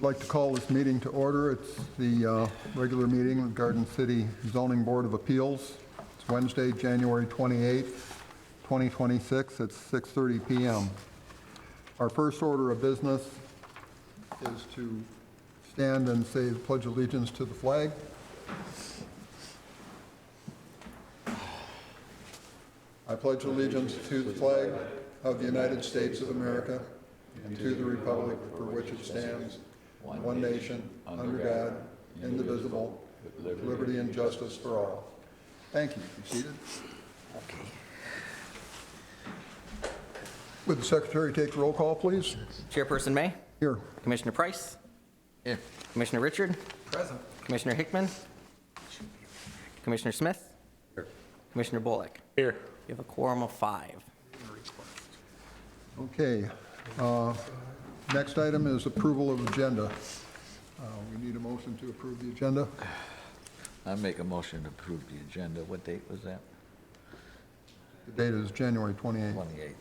I'd like to call this meeting to order. It's the regular meeting of Garden City Zoning Board of Appeals. It's Wednesday, January 28th, 2026 at 6:30 PM. Our first order of business is to stand and say the Pledge of Allegiance to the flag. I pledge allegiance to the flag of the United States of America and to the republic for which it stands, one nation, under God, indivisible, with liberty and justice for all. Thank you. Be seated. Okay. Would the secretary take the roll call, please? Chairperson May, Here. Commissioner Price, Here. Commissioner Richard, Present. Commissioner Hickman, Commissioner Smith, Here. Commissioner Bullock. Here. You have a quorum of 5. Okay. Next item is approval of agenda. We need a motion to approve the agenda. I make a motion to approve the agenda. What date was that? The date is January 28th. 28th.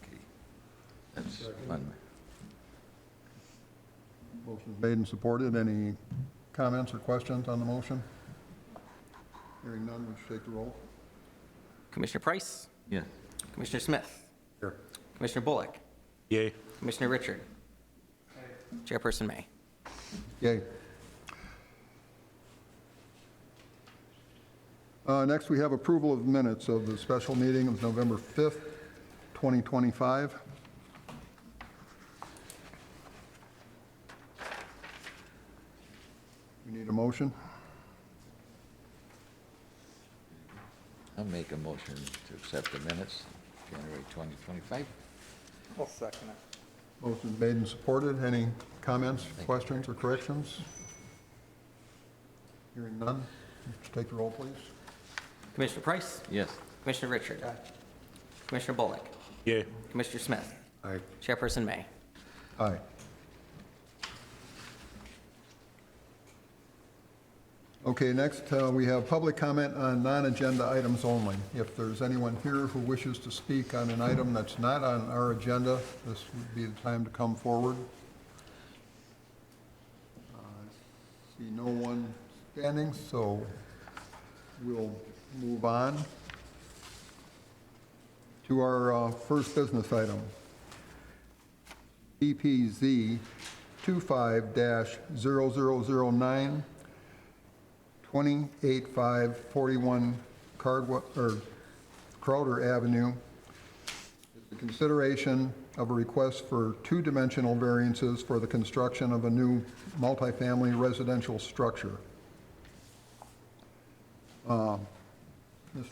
Okay. That's Monday. Motion made and supported. Any comments or questions on the motion? Hearing none, would you take the roll? Commissioner Price, Yes. Commissioner Smith, Here. Commissioner Bullock, Yay. Commissioner Richard, Chairperson May. Yay. Next, we have approval of minutes of the special meeting of November 5th, 2025. We need a motion. I'll make a motion to accept the minutes, January 2025. I'll second it. Motion made and supported. Any comments, questions, or corrections? Hearing none, would you take the roll, please? Commissioner Price, Yes. Commissioner Richard, Commissioner Bullock, Yay. Commissioner Smith, Aye. Chairperson May. Aye. Okay, next, we have public comment on non-agenda items only. If there's anyone here who wishes to speak on an item that's not on our agenda, this would be the time to come forward. See no one standing, so we'll move on to our first business item. BPZ 25-0009, 28541 Crowder Avenue. The consideration of a request for two-dimensional variances for the construction of a new multifamily residential structure. Mr.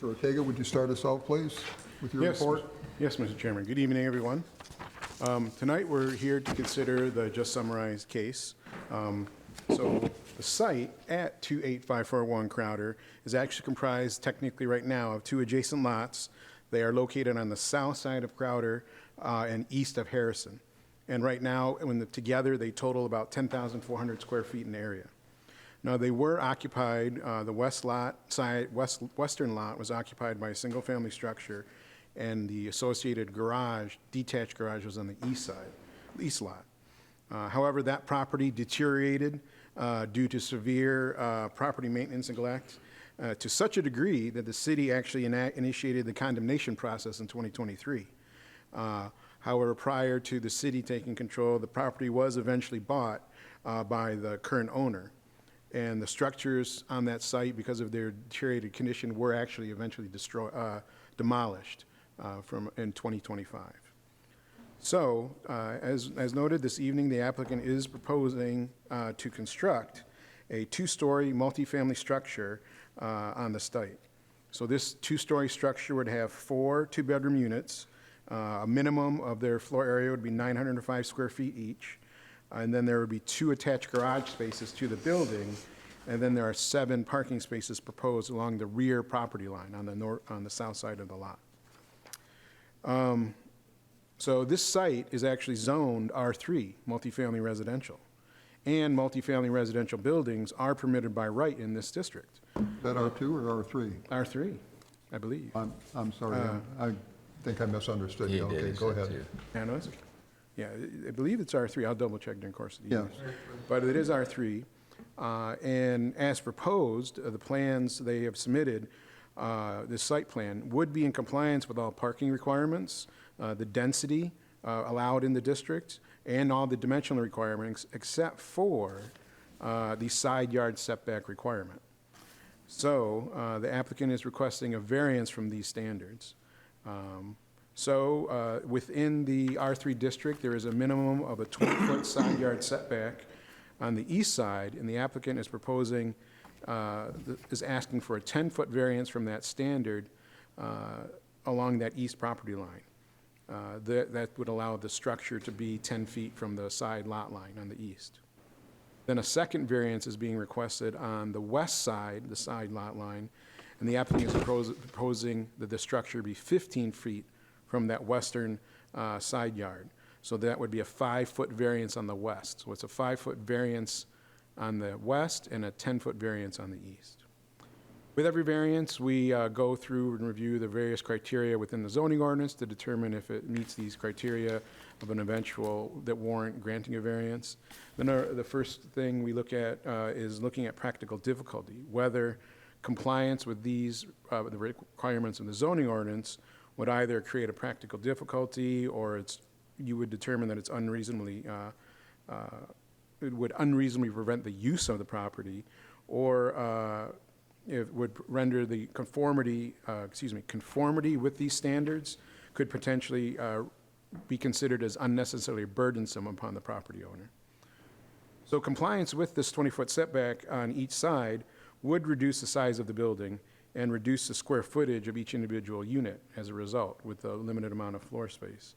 Ortega, would you start us out, please, with your report? Yes, Mr. Chairman. Good evening, everyone. Tonight, we're here to consider the just summarized case. So the site at 28541 Crowder is actually comprised technically right now of two adjacent lots. They are located on the south side of Crowder and east of Harrison. And right now, together, they total about 10,400 square feet in area. Now, they were occupied, the western lot was occupied by a single-family structure, and the associated garage, detached garage, was on the east side, east lot. However, that property deteriorated due to severe property maintenance neglect to such a degree that the city actually initiated the condemnation process in 2023. However, prior to the city taking control, the property was eventually bought by the current owner. And the structures on that site, because of their deteriorated condition, were actually eventually demolished in 2025. So, as noted this evening, the applicant is proposing to construct a two-story multifamily structure on the site. So this two-story structure would have 4 two-bedroom units. A minimum of their floor area would be 905 square feet each. And then there would be 2 attached garage spaces to the building. And then there are 7 parking spaces proposed along the rear property line on the south side of the lot. So this site is actually zoned R3, multifamily residential. And multifamily residential buildings are permitted by right in this district. Is that R2 or R3? R3, I believe. I'm sorry, I think I misunderstood you. Okay, go ahead. Yeah, no, it's okay. Yeah, I believe it's R3. I'll double check during the course of the Yeah. year. But it is R3. And as proposed, the plans they have submitted, this site plan, would be in compliance with all parking requirements, the density allowed in the district, and all the dimensional requirements, except for the side yard setback requirement. So the applicant is requesting a variance from these standards. Within the R3 district, there is a minimum of a 20-foot side yard setback on the east side, and the applicant is proposing, is asking for a 10-foot variance from that standard along that east property line. That would allow the structure to be 10 feet from the side lot line on the east. Then a second variance is being requested on the west side, the side lot line, and the applicant is proposing that the structure be 15 feet from that western side yard. So that would be a 5-foot variance on the west. So it's a 5-foot variance on the west and a 10-foot variance on the east. With every variance, we go through and review the various criteria within the zoning ordinance to determine if it meets these criteria of an eventual that warrant granting a variance. Then the first thing we look at is looking at practical difficulty, whether compliance with these the requirements of the zoning ordinance would either create a practical difficulty, or you would determine that it's unreasonably it would unreasonably prevent the use of the property, or it would render the conformity with these standards could potentially be considered as unnecessarily burdensome upon the property owner. So compliance with this 20-foot setback on each side would reduce the size of the building and reduce the square footage of each individual unit as a result, with a limited amount of floor space.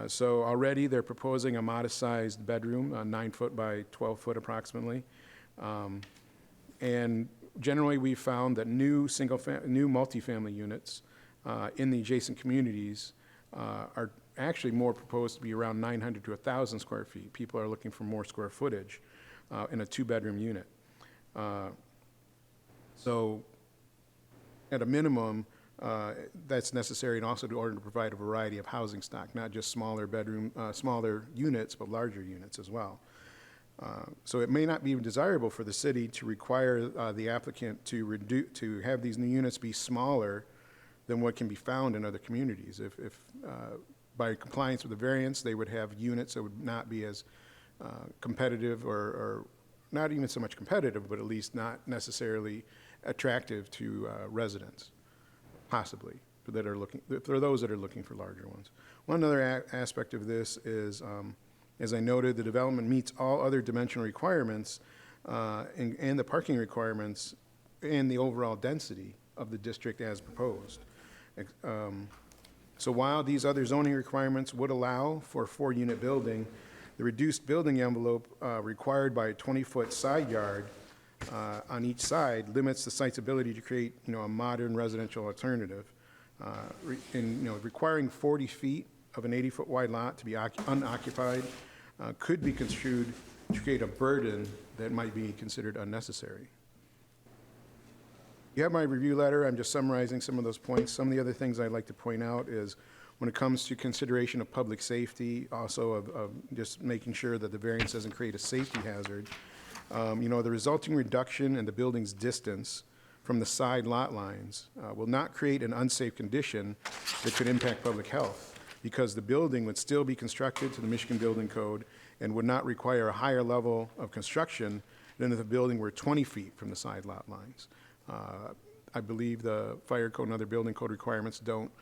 So already they're proposing a modest-sized bedroom, 9-foot by 12-foot approximately. And generally, we've found that new multifamily units in the adjacent communities are actually more proposed to be around 900 to 1,000 square feet. People are looking for more square footage in a 2-bedroom unit. So at a minimum, that's necessary, and also in order to provide a variety of housing stock, not just smaller units, but larger units as well. So it may not be desirable for the city to require the applicant to have these new units be smaller than what can be found in other communities. If by compliance with the variance, they would have units that would not be as competitive, or not even so much competitive, but at least not necessarily attractive to residents, possibly, for those that are looking for larger ones. One other aspect of this is, as I noted, the development meets all other dimensional requirements and the parking requirements and the overall density of the district as proposed. So while these other zoning requirements would allow for a 4-unit building, the reduced building envelope required by a 20-foot side yard on each side limits the site's ability to create, a modern residential alternative. Requiring 40 feet of an 80-foot wide lot to be unoccupied could be construed to create a burden that might be considered unnecessary. You have my review letter. I'm just summarizing some of those points. Some of the other things I'd like to point out is when it comes to consideration of public safety, also of just making sure that the variance doesn't create a safety hazard. The resulting reduction in the building's distance from the side lot lines will not create an unsafe condition that could impact public health, because the building would still be constructed to the Michigan Building Code and would not require a higher level of construction than if the building were 20 feet from the side lot lines. I believe the fire code and other building code requirements don't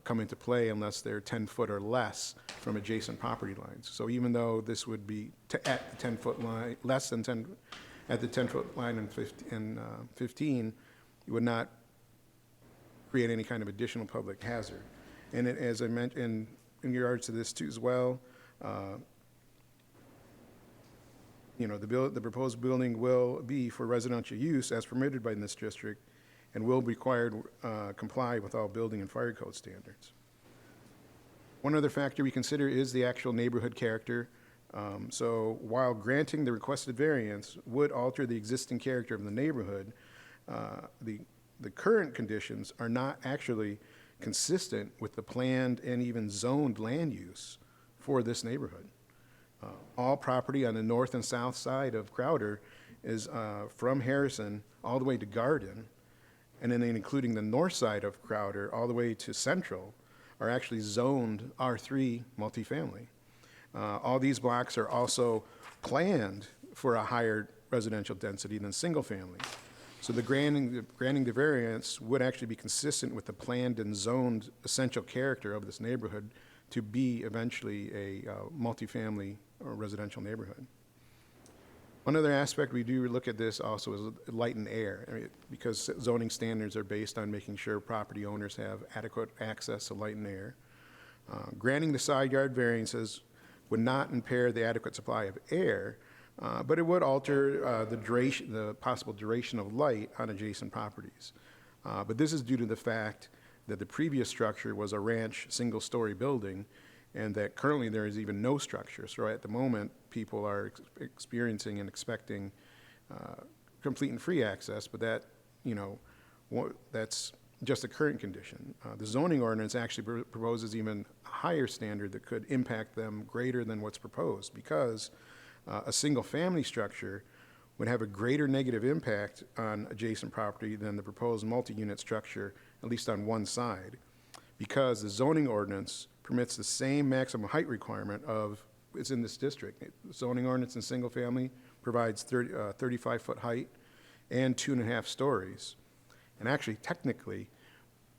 come into play unless they're 10 foot or less from adjacent property lines. So even though this would be at the 10-foot line, less than 10, at the 10-foot line and 15, it would not create any kind of additional public hazard. And as I mentioned, in regards to this too as well, the proposed building will be for residential use as permitted by this district, and will be required comply with all building and fire code standards. One other factor we consider is the actual neighborhood character. So while granting the requested variance would alter the existing character of the neighborhood, the current conditions are not actually consistent with the planned and even zoned land use for this neighborhood. All property on the north and south side of Crowder is from Harrison all the way to Garden, and then including the north side of Crowder all the way to Central, are actually zoned R3 multifamily. All these blocks are also planned for a higher residential density than single family. So the granting the variance would actually be consistent with the planned and zoned essential character of this neighborhood to be eventually a multifamily or residential neighborhood. One other aspect we do look at this also is light and air, because zoning standards are based on making sure property owners have adequate access to light and air. Granting the side yard variances would not impair the adequate supply of air, but it would alter the possible duration of light on adjacent properties. But this is due to the fact that the previous structure was a ranch single-story building, and that currently there is even no structure. So at the moment, people are experiencing and expecting complete and free access, but that, that's just a current condition. The zoning ordinance actually proposes even a higher standard that could impact them greater than what's proposed, because a single-family structure would have a greater negative impact on adjacent property than the proposed multi-unit structure, at least on one side, because the zoning ordinance permits the same maximum height requirement of, it's in this district. The zoning ordinance in single-family provides 35-foot height and 2.5 stories. And actually, technically,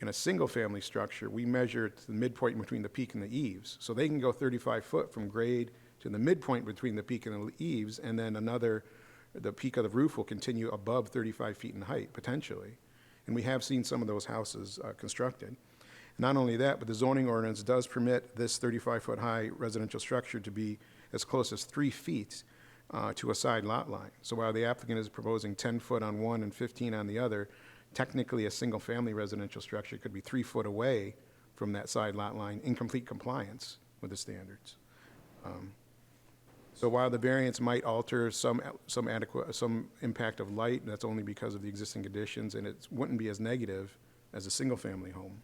in a single-family structure, we measure to the midpoint between the peak and the eaves. So they can go 35 foot from grade to the midpoint between the peak and the eaves, and then the peak of the roof will continue above 35 feet in height, potentially. And we have seen some of those houses constructed. Not only that, but the zoning ordinance does permit this 35-foot high residential structure to be as close as 3 feet to a side lot line. So while the applicant is proposing 10 foot on one and 15 on the other, technically a single-family residential structure could be 3 foot away from that side lot line in complete compliance with the standards. So while the variance might alter some impact of light, that's only because of the existing conditions, and it wouldn't be as negative as a single-family home.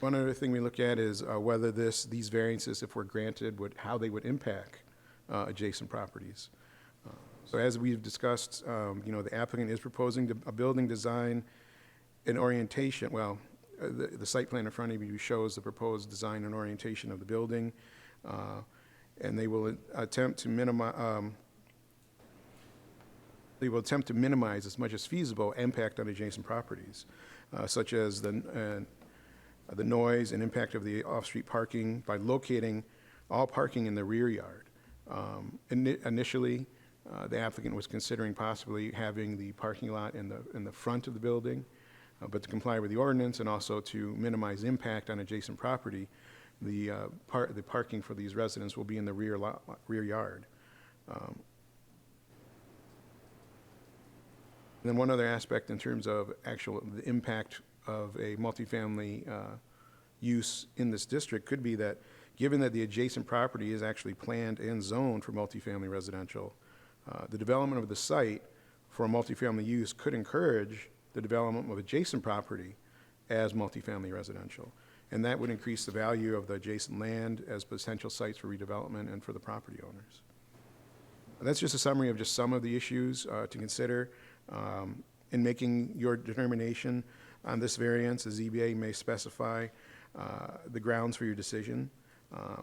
One other thing we look at is whether these variances, if were granted, how they would impact adjacent properties. So as we've discussed, the applicant is proposing a building design and orientation. Well, the site plan in front of you shows the proposed design and orientation of the building, and they will attempt to minimize as much as feasible impact on adjacent properties, such as the noise and impact of the off-street parking by locating all parking in the rear yard. Initially, the applicant was considering possibly having the parking lot in the front of the building, but to comply with the ordinance and also to minimize impact on adjacent property, the parking for these residents will be in the rear yard. And then one other aspect in terms of the impact of a multifamily use in this district could be that, given that the adjacent property is actually planned and zoned for multifamily residential, the development of the site for a multifamily use could encourage the development of adjacent property as multifamily residential. And that would increase the value of the adjacent land as potential sites for redevelopment and for the property owners. That's just a summary of just some of the issues to consider. In making your determination on this variance, the ZBA may specify the grounds for your decision.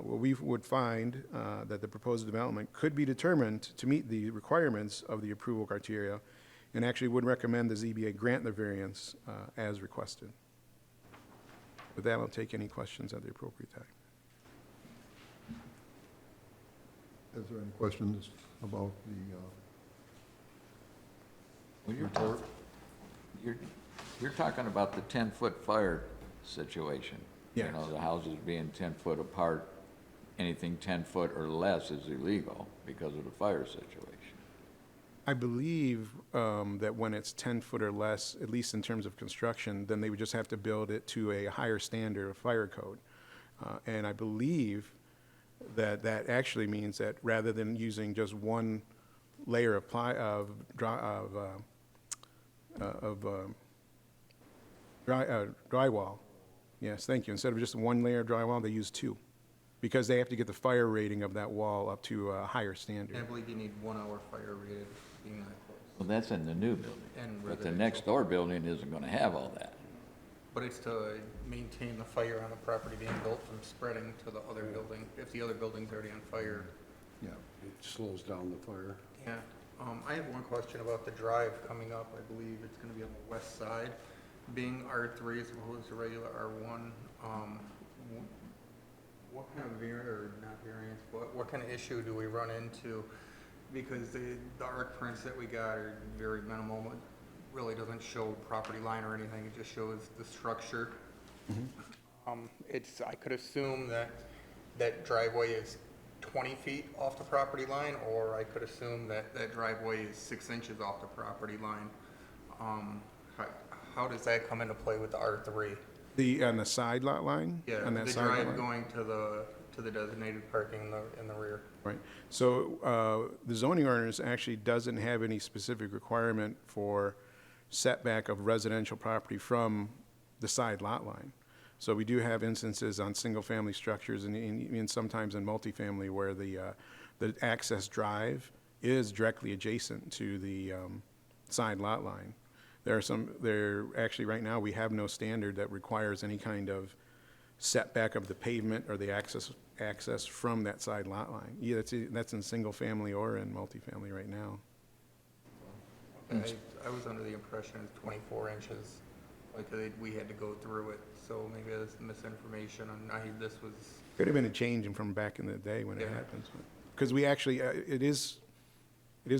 Well, we would find that the proposed development could be determined to meet the requirements of the approval criteria, and actually would recommend the ZBA grant the variance as requested. With that, I'll take any questions at the appropriate time. Is there any questions about the Well, report? you're talking about the 10-foot fire situation. Yes. The houses being 10 foot apart, anything 10 foot or less is illegal because of the fire situation. I believe that when it's 10 foot or less, at least in terms of construction, then they would just have to build it to a higher standard of fire code. And I believe that actually means that rather than using just one layer of drywall, Yes, thank you. Instead of just one layer of drywall, they use two, because they have to get the fire rating of that wall up to a higher standard. I believe you need 1 hour fire rated being that close. Well, that's in the new building. And But the residential. next door building isn't gonna have all that. But it's to maintain the fire on the property being built from spreading to the other building, if the other building's already on fire. Yeah. It slows down the fire. Yeah, I have one question about the drive coming up. I believe it's gonna be on the west side, being R3 as opposed to regular R1. What kind of not variance, what kind of issue do we run into? Because the arc prints that we got are very minimal. It really doesn't show property line or anything. It just shows the structure. I could assume that driveway is 20 feet off the property line, or I could assume that driveway is 6 inches off the property line. How does that come into play with the R3? On the side lot line? Yeah, On that the side lot drive line? going to the designated parking in the rear. Right. So the zoning ordinance actually doesn't have any specific requirement for setback of residential property from the side lot line. So we do have instances on single-family structures and even sometimes in multifamily where the access drive is directly adjacent to the side lot line. Actually, right now, we have no standard that requires any kind of setback of the pavement or the access from that side lot line. Yeah, that's in single family or in multifamily right now. I was under the impression it's 24 inches, like we had to go through it, so maybe that's misinformation, and this was, Could have been a change from back in the day when it Yeah. happens. Because we actually, it is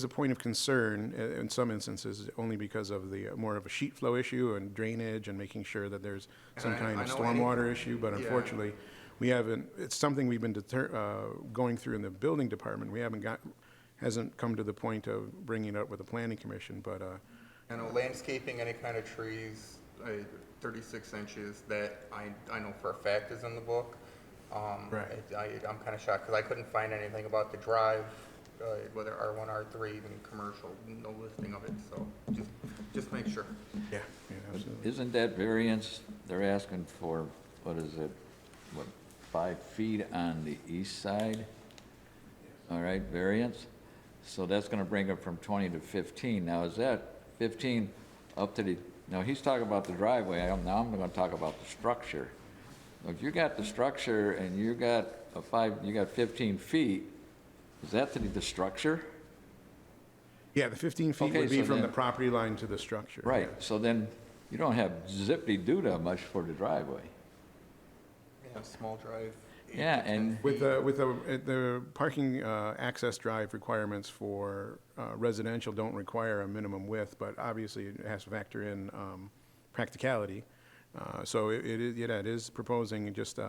a point of concern in some instances, only because of the more of a sheet flow issue and drainage and making sure that there's some And I- kind I of know any- stormwater issue, but Yeah. unfortunately, we haven't, it's something we've been going through in the building department. We hasn't come to the point of bringing it up with the planning commission, but, landscaping, any kind of trees, 36 inches, that I know for a fact is in the book. Right. I'm kind of shocked, because I couldn't find anything about the drive, whether R1, R3, even commercial, no listing of it, so just make sure. yeah, absolutely. Isn't that variance, they're asking for, what is it, 5 feet on the east side? All right, variance? So that's gonna bring it from 20 to 15. Now, is that 15 up to now he's talking about the driveway, now I'm gonna talk about the structure. If you got the structure and you got you got 15 feet, is that to the structure? Yeah, the 15 feet Okay, would be so from the then- property line to the structure. Right, yes. so then you don't have zippity-doo-dah much for the driveway. Yeah, small drive. 8 Yeah, to 10 and- With feet. the parking access drive requirements for residential don't require a minimum width, but obviously it has to factor in practicality. So it is proposing just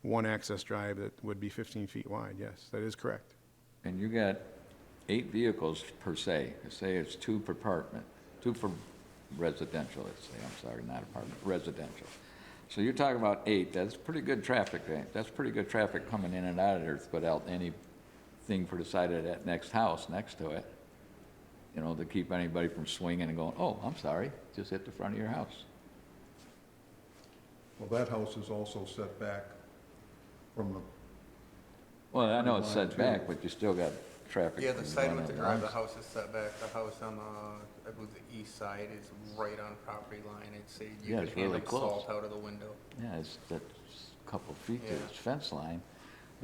one access drive that would be 15 feet wide, yes, that is correct. And you got 8 vehicles per se. Say it's 2 per apartment, 2 for residential, let's say, I'm sorry, not apartment, residential. So you're talking about 8, that's pretty good traffic, right? That's pretty good traffic coming in and out of there without anything for the side of that next house next to it. You know, to keep anybody from swinging and going, oh, I'm sorry, just hit the front of your house. Well, that house is also set back from the, Well, I know it's Line set two. back, but you still got traffic. Yeah, the side running with the drive, the around. house is set back. The house on I believe the east side is right on property line. It's you Yeah, could it's hand really them close. salt out of the window. Yeah, that's a couple feet to Yeah. its fence line,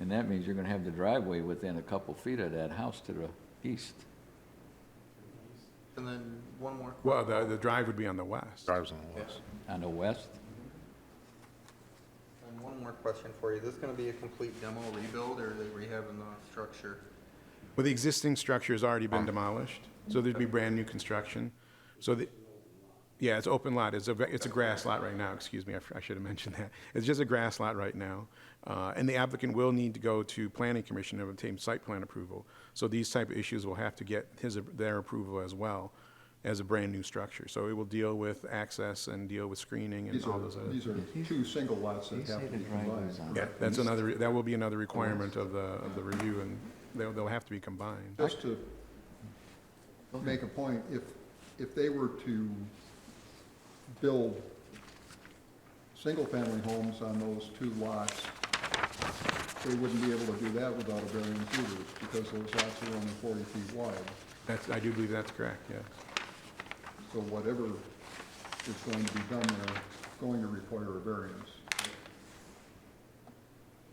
and that means you're gonna have the driveway within a couple feet of that house to the east. And then one more. Well, the drive would be on the west. Drives on the Yeah. west. On the west, And one more question for you. Is this going to be a complete demo rebuild, or are they rehabbing the structure? Well, the existing structure has already been demolished, so there'd be brand-new construction. Yeah, it's open lot, it's a grass lot right now, excuse me, I should have mentioned that. It's just a grass lot right now, and the applicant will need to go to planning commission and obtain site plan approval. So these type of issues will have to get their approval as well as a brand-new structure. So it will deal with access and deal with screening and these all are, those other. these are 2 single lots that He have said to the be driveway's combined. on. Yeah, that will be another requirement of the review, and they'll have to be combined. Just to make a point, if they were to build single-family homes on those two lots, they wouldn't be able to do that without a variance either, because those lots are only 40 feet wide. I do believe that's correct, yes. So whatever is going to be done there is going to require a variance.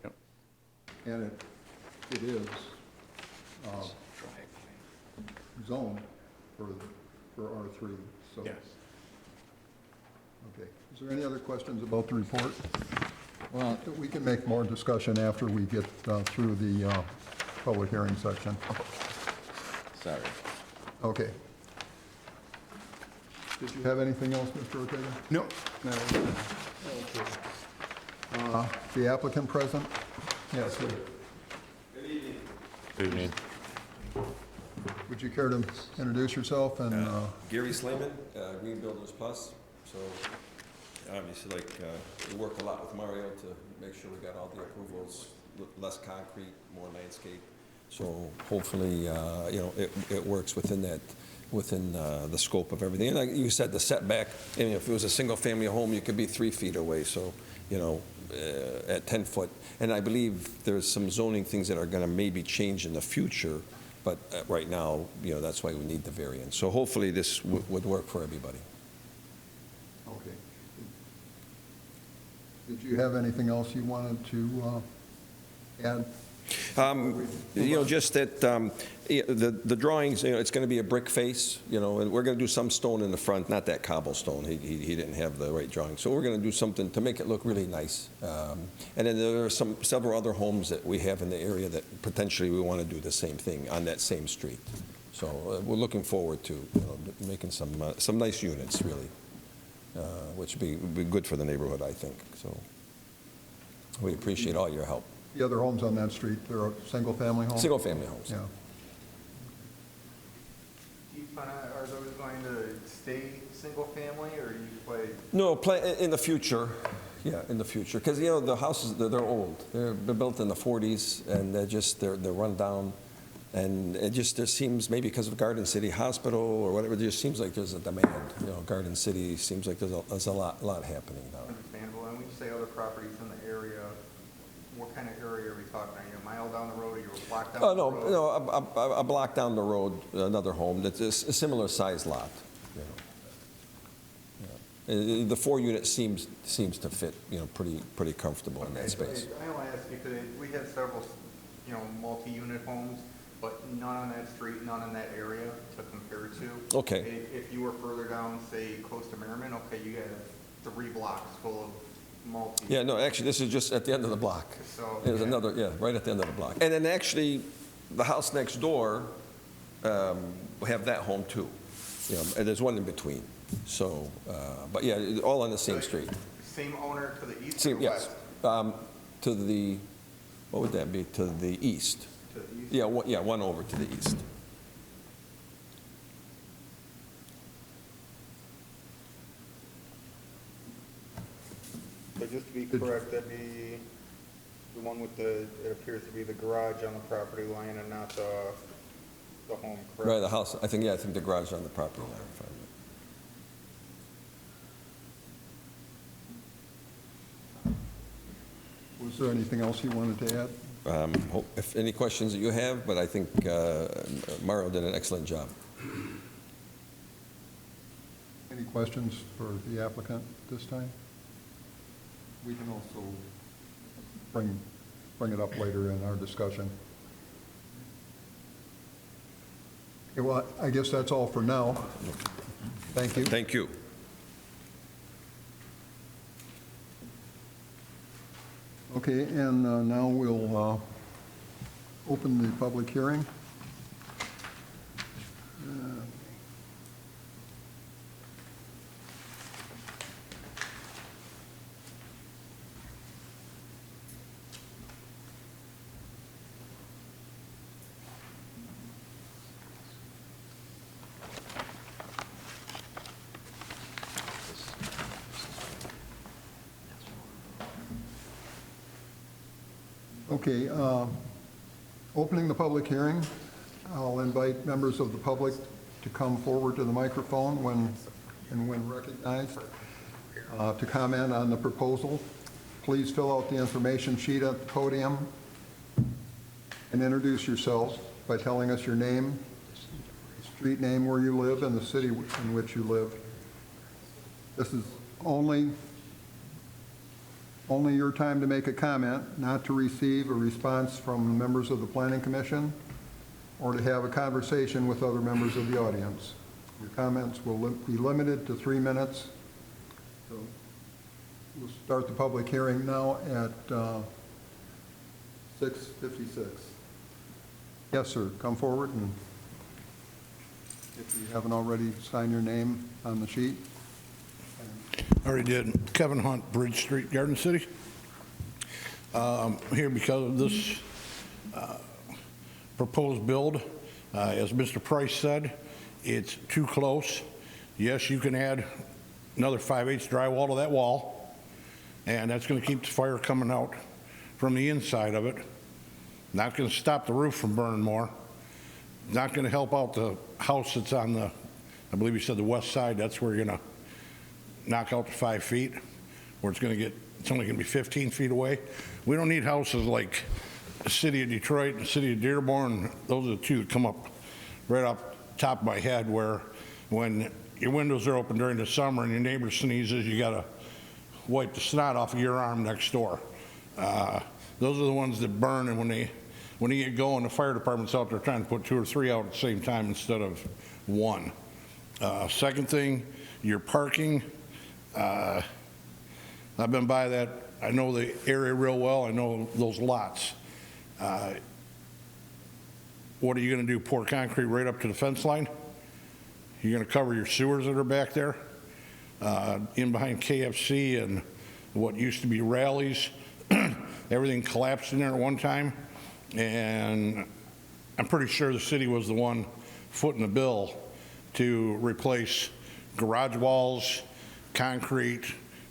Yep. And it is zoned for R3, so. Yes. Okay. Is there any other questions about the report? Well, We can make more discussion after we get through the public hearing section. sorry. Okay. Did you have anything else, Mr. Ortega? No, no, The applicant present? Yes, sir. Good evening. Would you care to introduce yourself and, Gary Slayman, Green Builders Plus. So obviously, we worked a lot with Mario to make sure we got all the approvals, less concrete, more landscape. So hopefully, it works within that, within the scope of everything. And like you said, the setback, if it was a single-family home, you could be 3 feet away, so, at 10 foot. And I believe there's some zoning things that are gonna maybe change in the future, but right now, that's why we need the variance. So hopefully this would work for everybody. okay. Did you have anything else you wanted to add? Just that, the drawings, it's going to be a brick face, and we're going to do some stone in the front, not that cobblestone. He didn't have the right drawing. So we're going to do something to make it look really nice. And then there are several other homes that we have in the area that potentially we want to do the same thing on that same street. So we're looking forward to, making some nice units, really, which would be good for the neighborhood, I think. So we appreciate all your help. The other homes on that street, they're single-family homes? Single-family homes. Yeah. Are those going to stay single-family, or do you play? No, in the future, yeah, in the future, because, the houses, they're old. They're built in the 40s, and they're run down, and it just seems, maybe because of Garden City Hospital or whatever, it just seems like there's a demand. Garden City seems like there's a lot happening now. Understandable, and when you say other properties in the area, what kind of area are we talking? Are you a mile down the road, or you're a block down the road? No, a block down the road, another home that's a similar size lot. Yeah. The 4-unit seems to fit, pretty comfortable in that Okay, space. I only ask because we have several, multi-unit homes, but none on that street, none in that area to compare to. Okay. If you were further down, say, close to Merriman, okay, you have 3 blocks full of multi. Yeah, no, actually, this is just at the end of the block. So, There's yeah. another, right at the end of the block. And then actually, the house next door, we have that home too. And there's one in between. So, but yeah, all on the same street. Same owner to the east or Same, the yes. west? To the, what would that be? To the east. To the east? Yeah, one over to the east. But just to be correct, that'd be the one with it appears to be the garage on the property line and not the home, correct? Right, the house, I think the garage on the property line. if I remember. Was there anything else you wanted to add? If any questions that you have, but I think Mario did an excellent job. Any questions for the applicant this time? We can also bring it up later in our discussion. Okay, well, I guess that's all for now. Thank you. Thank you. Okay, and now we'll open the public hearing. Okay, opening the public hearing, I'll invite members of the public to come forward to the microphone when recognized. to comment on the proposal. Please fill out the information sheet at the podium and introduce yourselves by telling us your name, street name where you live, and the city in which you live. This is only your time to make a comment, not to receive a response from members of the Planning Commission or to have a conversation with other members of the audience. Your comments will be limited to 3 minutes. So we'll start the public hearing now at 6:56. Yes, sir, come forward, and if you haven't already, sign your name on the sheet. Already did. Kevin Hunt, Bridge Street, Garden City. Here because of this proposed build. As Mr. Price said, it's too close. Yes, you can add another 5/8 drywall to that wall, and that's going to keep the fire coming out from the inside of it. Not going to stop the roof from burning more. Not going to help out the house that's on the, I believe you said the west side. That's where you're going to knock out to 5 feet, where it's only going to be 15 feet away. We don't need houses like the city of Detroit and the city of Dearborn. Those are the two that come up right off the top of my head, where when your windows are open during the summer and your neighbor sneezes, you got to wipe the snot off of your arm next door. Those are the ones that burn, and when they get going, the fire department's out there trying to put 2 or 3 out at the same time instead of 1. Second thing, your parking. I've been by that. I know the area real well. I know those lots. What are you going to do, pour concrete right up to the fence line? You're going to cover your sewers that are back there? In behind KFC and what used to be Rallies, everything collapsed in there at one time, and I'm pretty sure the city was the one footing the bill to replace garage walls, concrete.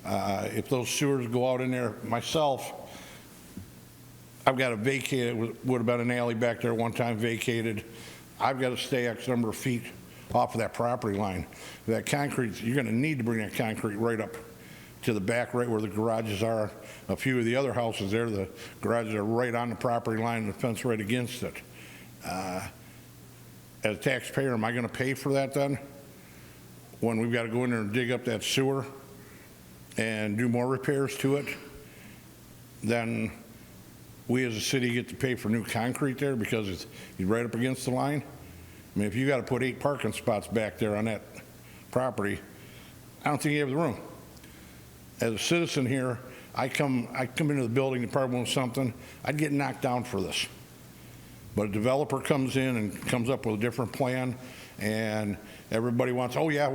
If those sewers go out in there, myself, I've got to vacate it. Would have been an alley back there one time, vacated. I've got to stay X number of feet off of that property line. That concrete, you're going to need to bring that concrete right up to the back, right where the garages are. A few of the other houses there, the garages are right on the property line and the fence right against it. As a taxpayer, am I going to pay for that then? When we've got to go in there and dig up that sewer and do more repairs to it, then we as a city get to pay for new concrete there because it's right up against the line. I mean, if you got to put 8 parking spots back there on that property, I don't think you have the room. As a citizen here, I come into the building department with something, I'd get knocked down for this. But a developer comes in and comes up with a different plan, and everybody wants, oh yeah,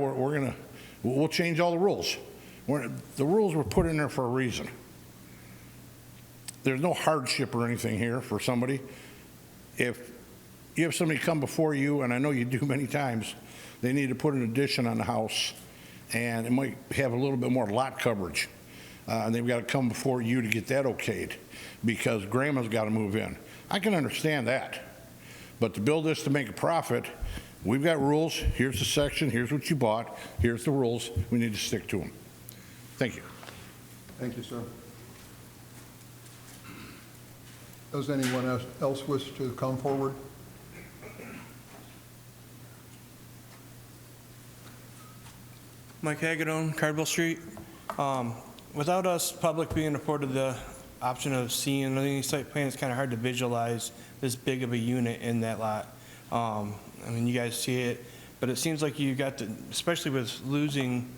we'll change all the rules. The rules were put in there for a reason. There's no hardship or anything here for somebody. If you have somebody come before you, and I know you do many times, they need to put an addition on the house, and it might have a little bit more lot coverage. And they've got to come before you to get that okayed because grandma's got to move in. I can understand that. But to build this to make a profit, we've got rules. Here's the section. Here's what you bought. Here's the rules. We need to stick to them. Thank you. Thank you, sir. Does anyone else wish to come forward? Mike Hagedorn, Cardwell Street. Without us public being afforded the option of seeing any site plan, it's kind of hard to visualize this big of a unit in that lot. I mean, you guys see it, but it seems like you got to, especially with losing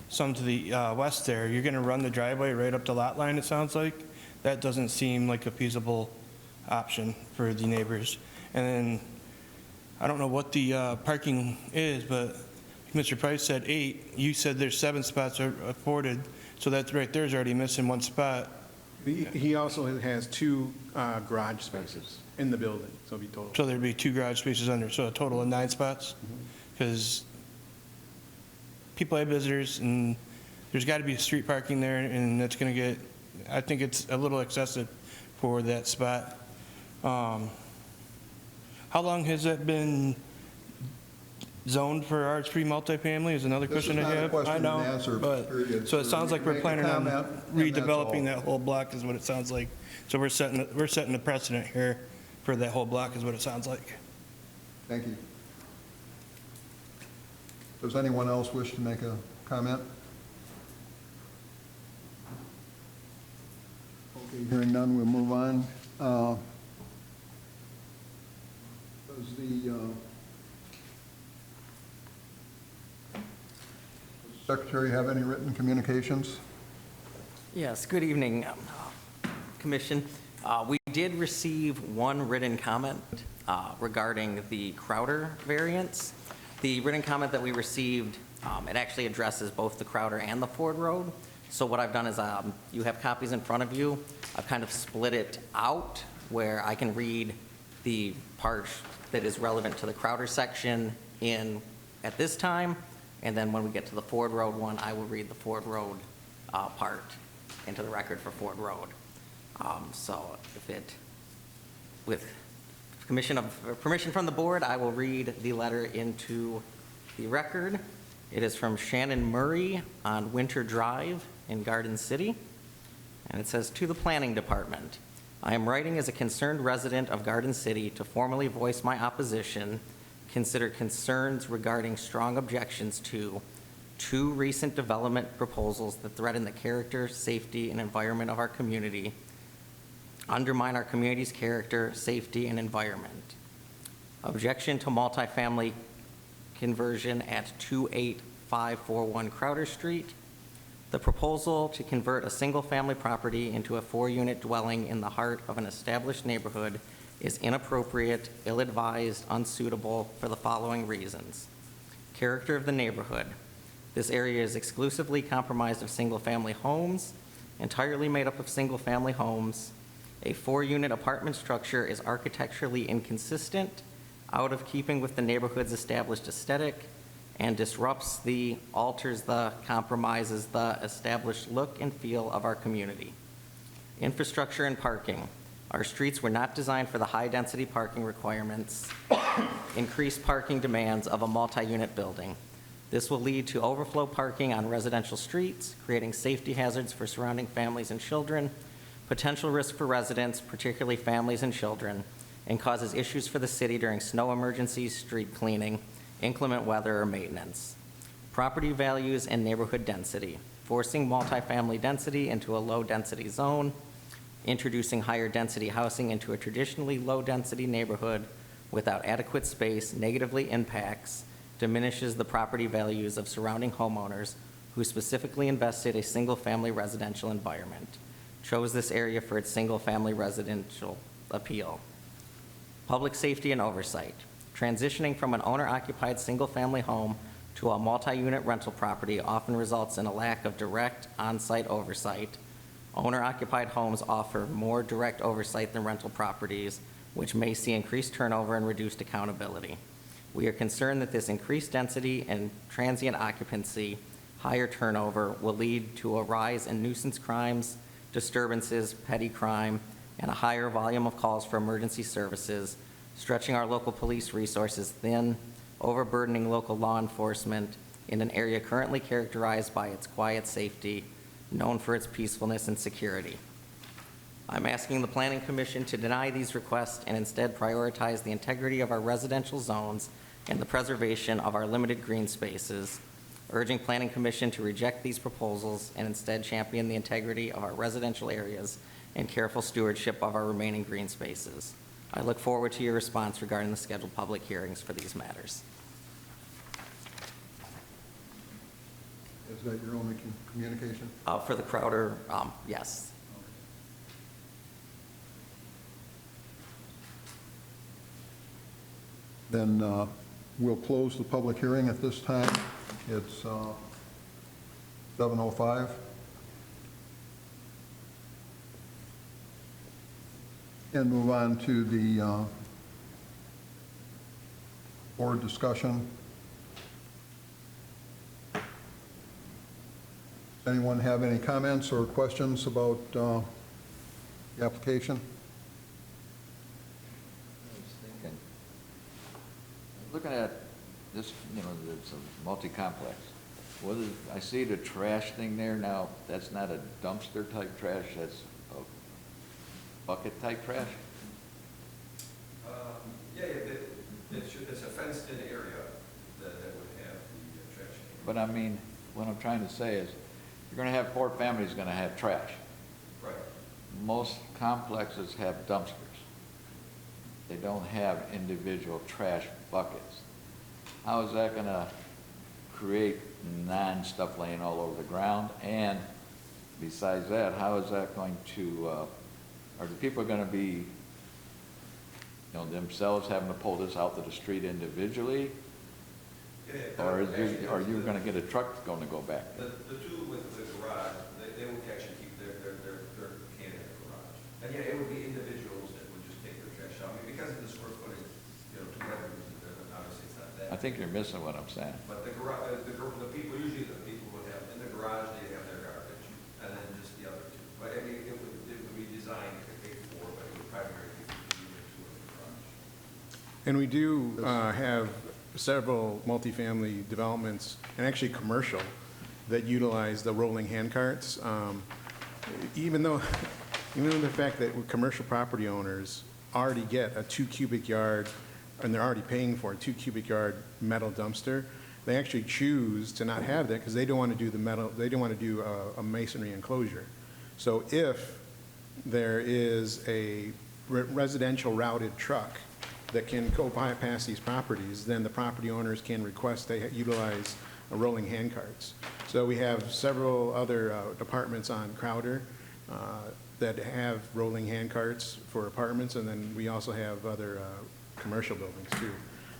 some to the west there, you're going to run the driveway right up the lot line, it sounds like. That doesn't seem like a feasible option for the neighbors. And then, I don't know what the parking is, but Mr. Price said 8. You said there's 7 spots are afforded, so that right there is already missing 1 spot. He also has 2 garage spaces in the building, so it'll be total. So there'd be 2 garage spaces under, so a total of 9 spots? Because people have visitors, and there's got to be street parking there, and that's going to get, I think it's a little excessive for that spot. How long has that been zoned for R3 multifamily is another This is question I not a have. question I and know, answer period. so it sounds like we're Make a planning on comment, and that's redeveloping all. that whole block is what it sounds like. So we're setting the precedent here for that whole block is what it sounds like. Thank you. Does anyone else wish to make a comment? Okay, hearing none, we'll move on. Does the secretary have any written communications? Yes, good evening, Commission. We did receive one written comment regarding the Crowder variance. The written comment that we received, it actually addresses both the Crowder and the Ford Road. So what I've done is, you have copies in front of you. I've kind of split it out where I can read the part that is relevant to the Crowder section at this time, and then when we get to the Ford Road one, I will read the Ford Road part into the record for Ford Road. So with permission from the board, I will read the letter into the record. It is from Shannon Murray on Winter Drive in Garden City. And it says, "To the Planning Department, I am writing as a concerned resident of Garden City to formally voice my opposition, consider concerns regarding strong objections to two recent development proposals that threaten the character, safety, and environment of our community, undermine our community's character, safety, and environment. Objection to multifamily conversion at 28541 Crowder Street. The proposal to convert a single-family property into a 4-unit dwelling in the heart of an established neighborhood is inappropriate, ill-advised, unsuitable for the following reasons. Character of the neighborhood. This area is exclusively comprised of single-family homes, entirely made up of single-family homes. A 4-unit apartment structure is architecturally inconsistent, out of keeping with the neighborhood's established aesthetic, and alters the, compromises the established look and feel of our community. Infrastructure and parking. Our streets were not designed for the high-density parking requirements, increased parking demands of a multi-unit building. This will lead to overflow parking on residential streets, creating safety hazards for surrounding families and children, potential risk for residents, particularly families and children, and causes issues for the city during snow emergencies, street cleaning, inclement weather, or maintenance. Property values and neighborhood density. Forcing multifamily density into a low-density zone, introducing higher density housing into a traditionally low-density neighborhood without adequate space negatively impacts, diminishes the property values of surrounding homeowners who specifically invested a single-family residential environment, chose this area for its single-family residential appeal. Public safety and oversight. Transitioning from an owner-occupied single-family home to a multi-unit rental property often results in a lack of direct on-site oversight. Owner-occupied homes offer more direct oversight than rental properties, which may see increased turnover and reduced accountability. We are concerned that this increased density and transient occupancy, higher turnover, will lead to a rise in nuisance crimes, disturbances, petty crime, and a higher volume of calls for emergency services, stretching our local police resources thin, overburdening local law enforcement in an area currently characterized by its quiet safety, known for its peacefulness and security. I'm asking the Planning Commission to deny these requests and instead prioritize the integrity of our residential zones and the preservation of our limited green spaces, urging Planning Commission to reject these proposals and instead champion the integrity of our residential areas and careful stewardship of our remaining green spaces. I look forward to your response regarding the scheduled public hearings for these matters. Is that your only communication? For the Crowder, yes. Then we'll close the public hearing at this time. It's 7:05. And move on to the board discussion. Does anyone have any comments or questions about the application? I was thinking, looking at this, you know, it's a multi-complex. What is, I see the trash thing there now, that's not a dumpster type trash, that's a bucket type trash? Yeah, it's a fenced-in area that would have the trash can. But I mean, what I'm trying to say is, you're gonna have poor families gonna have trash. Right. Most complexes have dumpsters. They don't have individual trash buckets. How is that gonna create non-stuff laying all over the ground? And besides that, how is that going to, are the people gonna be, you know, themselves having to pull this out to the street individually? Or are you gonna get a truck going to go back there? The two with the garage, they would actually keep their can in the garage. And yeah, it would be individuals that would just take their trash out. I mean, because of the square footage, you know, 2 bedrooms, obviously it's not that. I think you're missing what I'm saying. But the garage, the people, usually the people would have, in the garage, they have their garbage, and then just the other two. But I mean, it would be designed to take 4, but it would primarily be 2 in the garage. And we do have several multifamily developments, and actually commercial, that utilize the rolling hand carts. Even though the fact that commercial property owners already get a 2 cubic yard, and they're already paying for a 2 cubic yard metal dumpster, they actually choose to not have that because they don't want to do the metal, they don't want to do a masonry enclosure. So if there is a residential routed truck that can go bypass these properties, then the property owners can request they utilize rolling hand carts. So we have several other departments on Crowder that have rolling hand carts for apartments, and then we also have other commercial buildings too.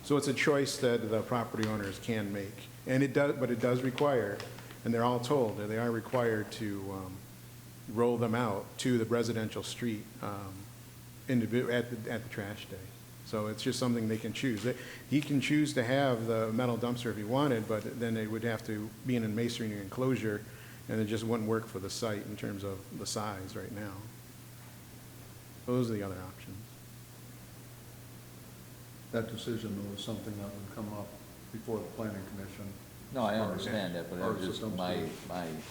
So it's a choice that the property owners can make. And it does, but it does require, and they're all told, that they are required to roll them out to the residential street at the trash day. So it's just something they can choose. He can choose to have the metal dumpster if he wanted, but then it would have to be in a masonry enclosure, and it just wouldn't work for the site in terms of the size right now. Those are the other options. That decision was something that would come up before the planning commission. No, I understand that, but Or that's just systems my too.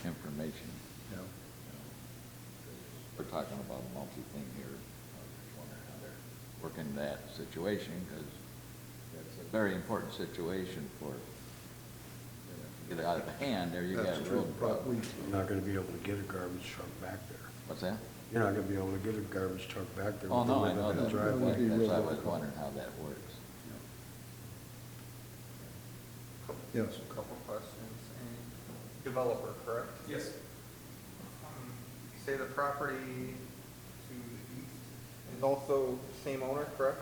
information. Yeah. We're talking about a multi-thing here. I was just wondering how they're working that situation, because it's a very important situation for, get it out of hand, there you got That's a true, real but problem. You're not gonna be able to get a garbage truck back there. What's that? You're not gonna be able to get a garbage truck back there. Oh, with the no, I width know of that. the driveway. would be That's real why I was difficult. wondering how that works. Yes. A couple questions. Developer, correct? Yes. You say the property to the east is also same owner, correct?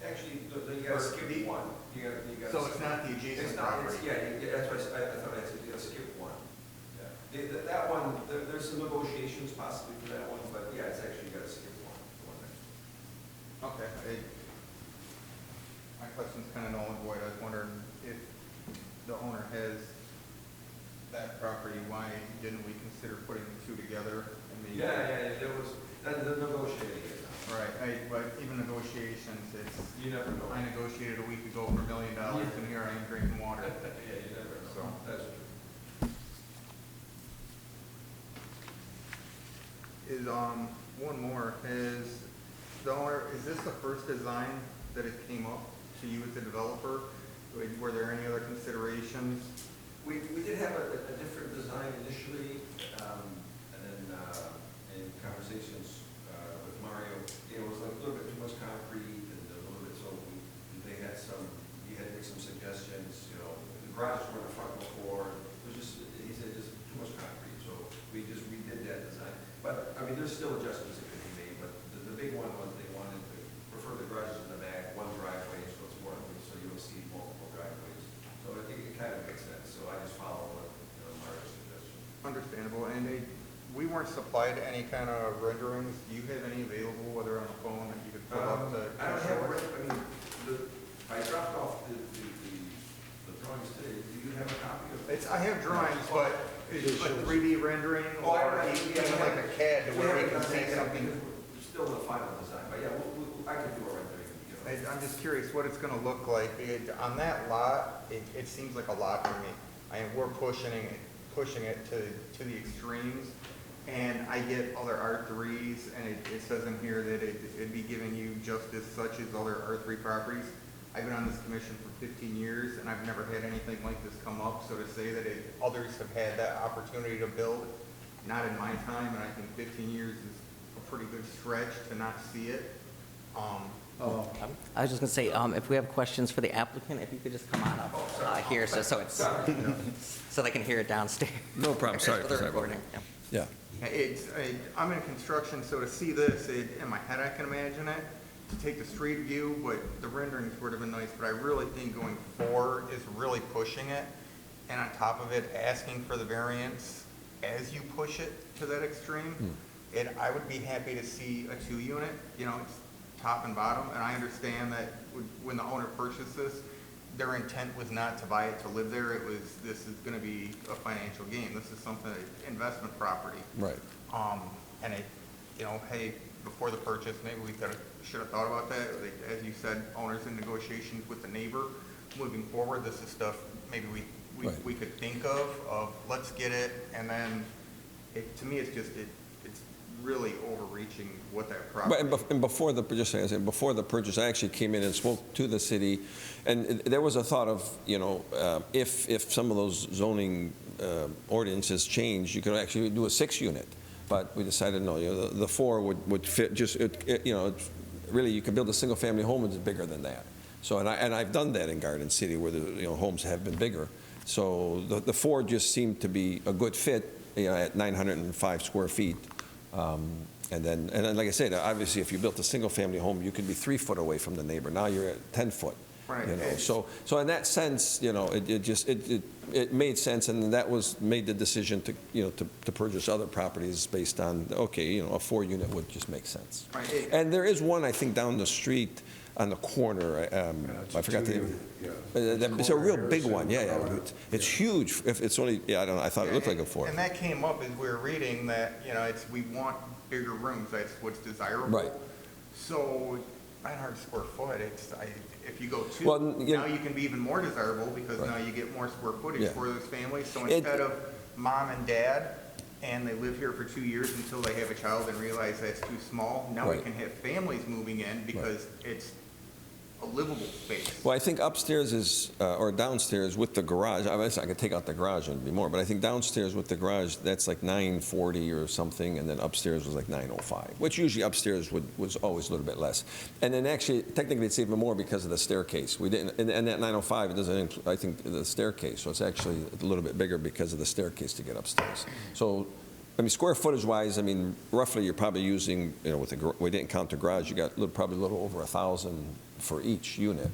Actually, you gotta skip one. You gotta So it's skip- not the adjacent It's not, property? that's why I thought I said you gotta skip one. Yeah. That one, there's some negotiations possibly for that one, but yeah, it's actually, you gotta skip one, the one next to it. Okay. My question's kind of null and void. I was wondering if the owner has that property, why didn't we consider putting the two together? and maybe- Yeah, there was, the negotiating it. Right, but even negotiations, it's, You never know. I negotiated a week ago for $1 million, and here I am drinking water. Yeah, you never know. So- That's true. Is, one more, is the owner, is this the first design that it came up to you as a developer? Were there any other considerations? We did have a different design initially, and then in conversations with Mario, it was like a little bit too much concrete and a little bit, so they had some, he had to make some suggestions, you know, the garages were in the front before, it was just, he said just too much concrete, so we just redid that design. But, I mean, there's still adjustments that can be made, but the big one was they wanted to prefer the garages in the back, one driveway, so it's more, so you don't see multiple driveways. So I think it kind of makes sense, so I just follow what, Mario's suggestion. Understandable, and we weren't supplied any kind of renderings. Do you have any available, whether on the phone that you could pull up to? I don't have, I mean, I dropped off the drawings today, do you have a copy of it? I have drawings, but it's like 3D rendering Oh, or I- even like a CAD to where we can see Yeah, something. because we're still in the final design, but yeah, I can do a rendering. I'm just curious what it's gonna look like. On that lot, it seems like a lot to me. We're pushing it to the extremes. And I get other R3s, and it says in here that it'd be giving you justice such as other R3 properties. I've been on this commission for 15 years, and I've never had anything like this come up. So to say that others have had that opportunity to build, not in my time, and I think 15 years is a pretty good stretch to not see it. I was just going to say, if we have questions for the applicant, if you could just come on up here, so it's, so they can hear it downstairs. No problem, sorry. For the recording. Yeah. Yeah. I'm in construction, so to see this, in my head I can imagine it, to take the street view, but the renderings would have been nice, but I really think going forward is really pushing it, and on top of it, asking for the variance as you push it to that extreme. I would be happy to see a 2-unit, it's top and bottom, and I understand that when the owner purchased this, their intent was not to buy it to live there. This is gonna be a financial gain. This is something, investment property. Right. And hey, before the purchase, maybe we should have thought about that. As you said, owners in negotiations with the neighbor. Moving forward, this is stuff maybe we could think of let's get it, and then to me, it's really overreaching what that property. And before before the purchase, I actually came in and spoke to the city, and there was a thought of, if some of those zoning ordinances change, you could actually do a 6-unit. But we decided no, the 4 would fit. Really, you can build a single-family home that's bigger than that. So, and I've done that in Garden City where the homes have been bigger. So the 4 just seemed to be a good fit, at 905 square feet. And then, like I said, obviously, if you built a single-family home, you could be 3 foot away from the neighbor. Now you're at 10 foot. Right. So in that sense, it made sense, and that made the decision to purchase other properties based on, a 4-unit would just make sense. Right. And there is one, I think, down the street on the corner. I forgot the name. It's a real big one. Yeah. It's huge. If it's only, I don't know. I thought it looked like a 4. And that came up as we were reading that, we want bigger rooms. That's what's desirable. Right. So 900 square foot, if you go 2, Well, now you can be even more desirable because now you get more square footage for those families. So instead of mom and dad, and they live here for 2 years until they have a child and realize that's too small, now we can have families moving in because it's a livable space. Well, I think upstairs is, or downstairs with the garage, I could take out the garage and be more, but I think downstairs with the garage, that's like 940 or something, and then upstairs was like 905, which usually upstairs was always a little bit less. And then actually, technically, it's even more because of the staircase. We didn't, and that 905, it doesn't include, I think, the staircase, so it's actually a little bit bigger because of the staircase to get upstairs. So, square footage-wise, roughly you're probably using, we didn't count the garage, you got probably a little over 1,000 for each unit,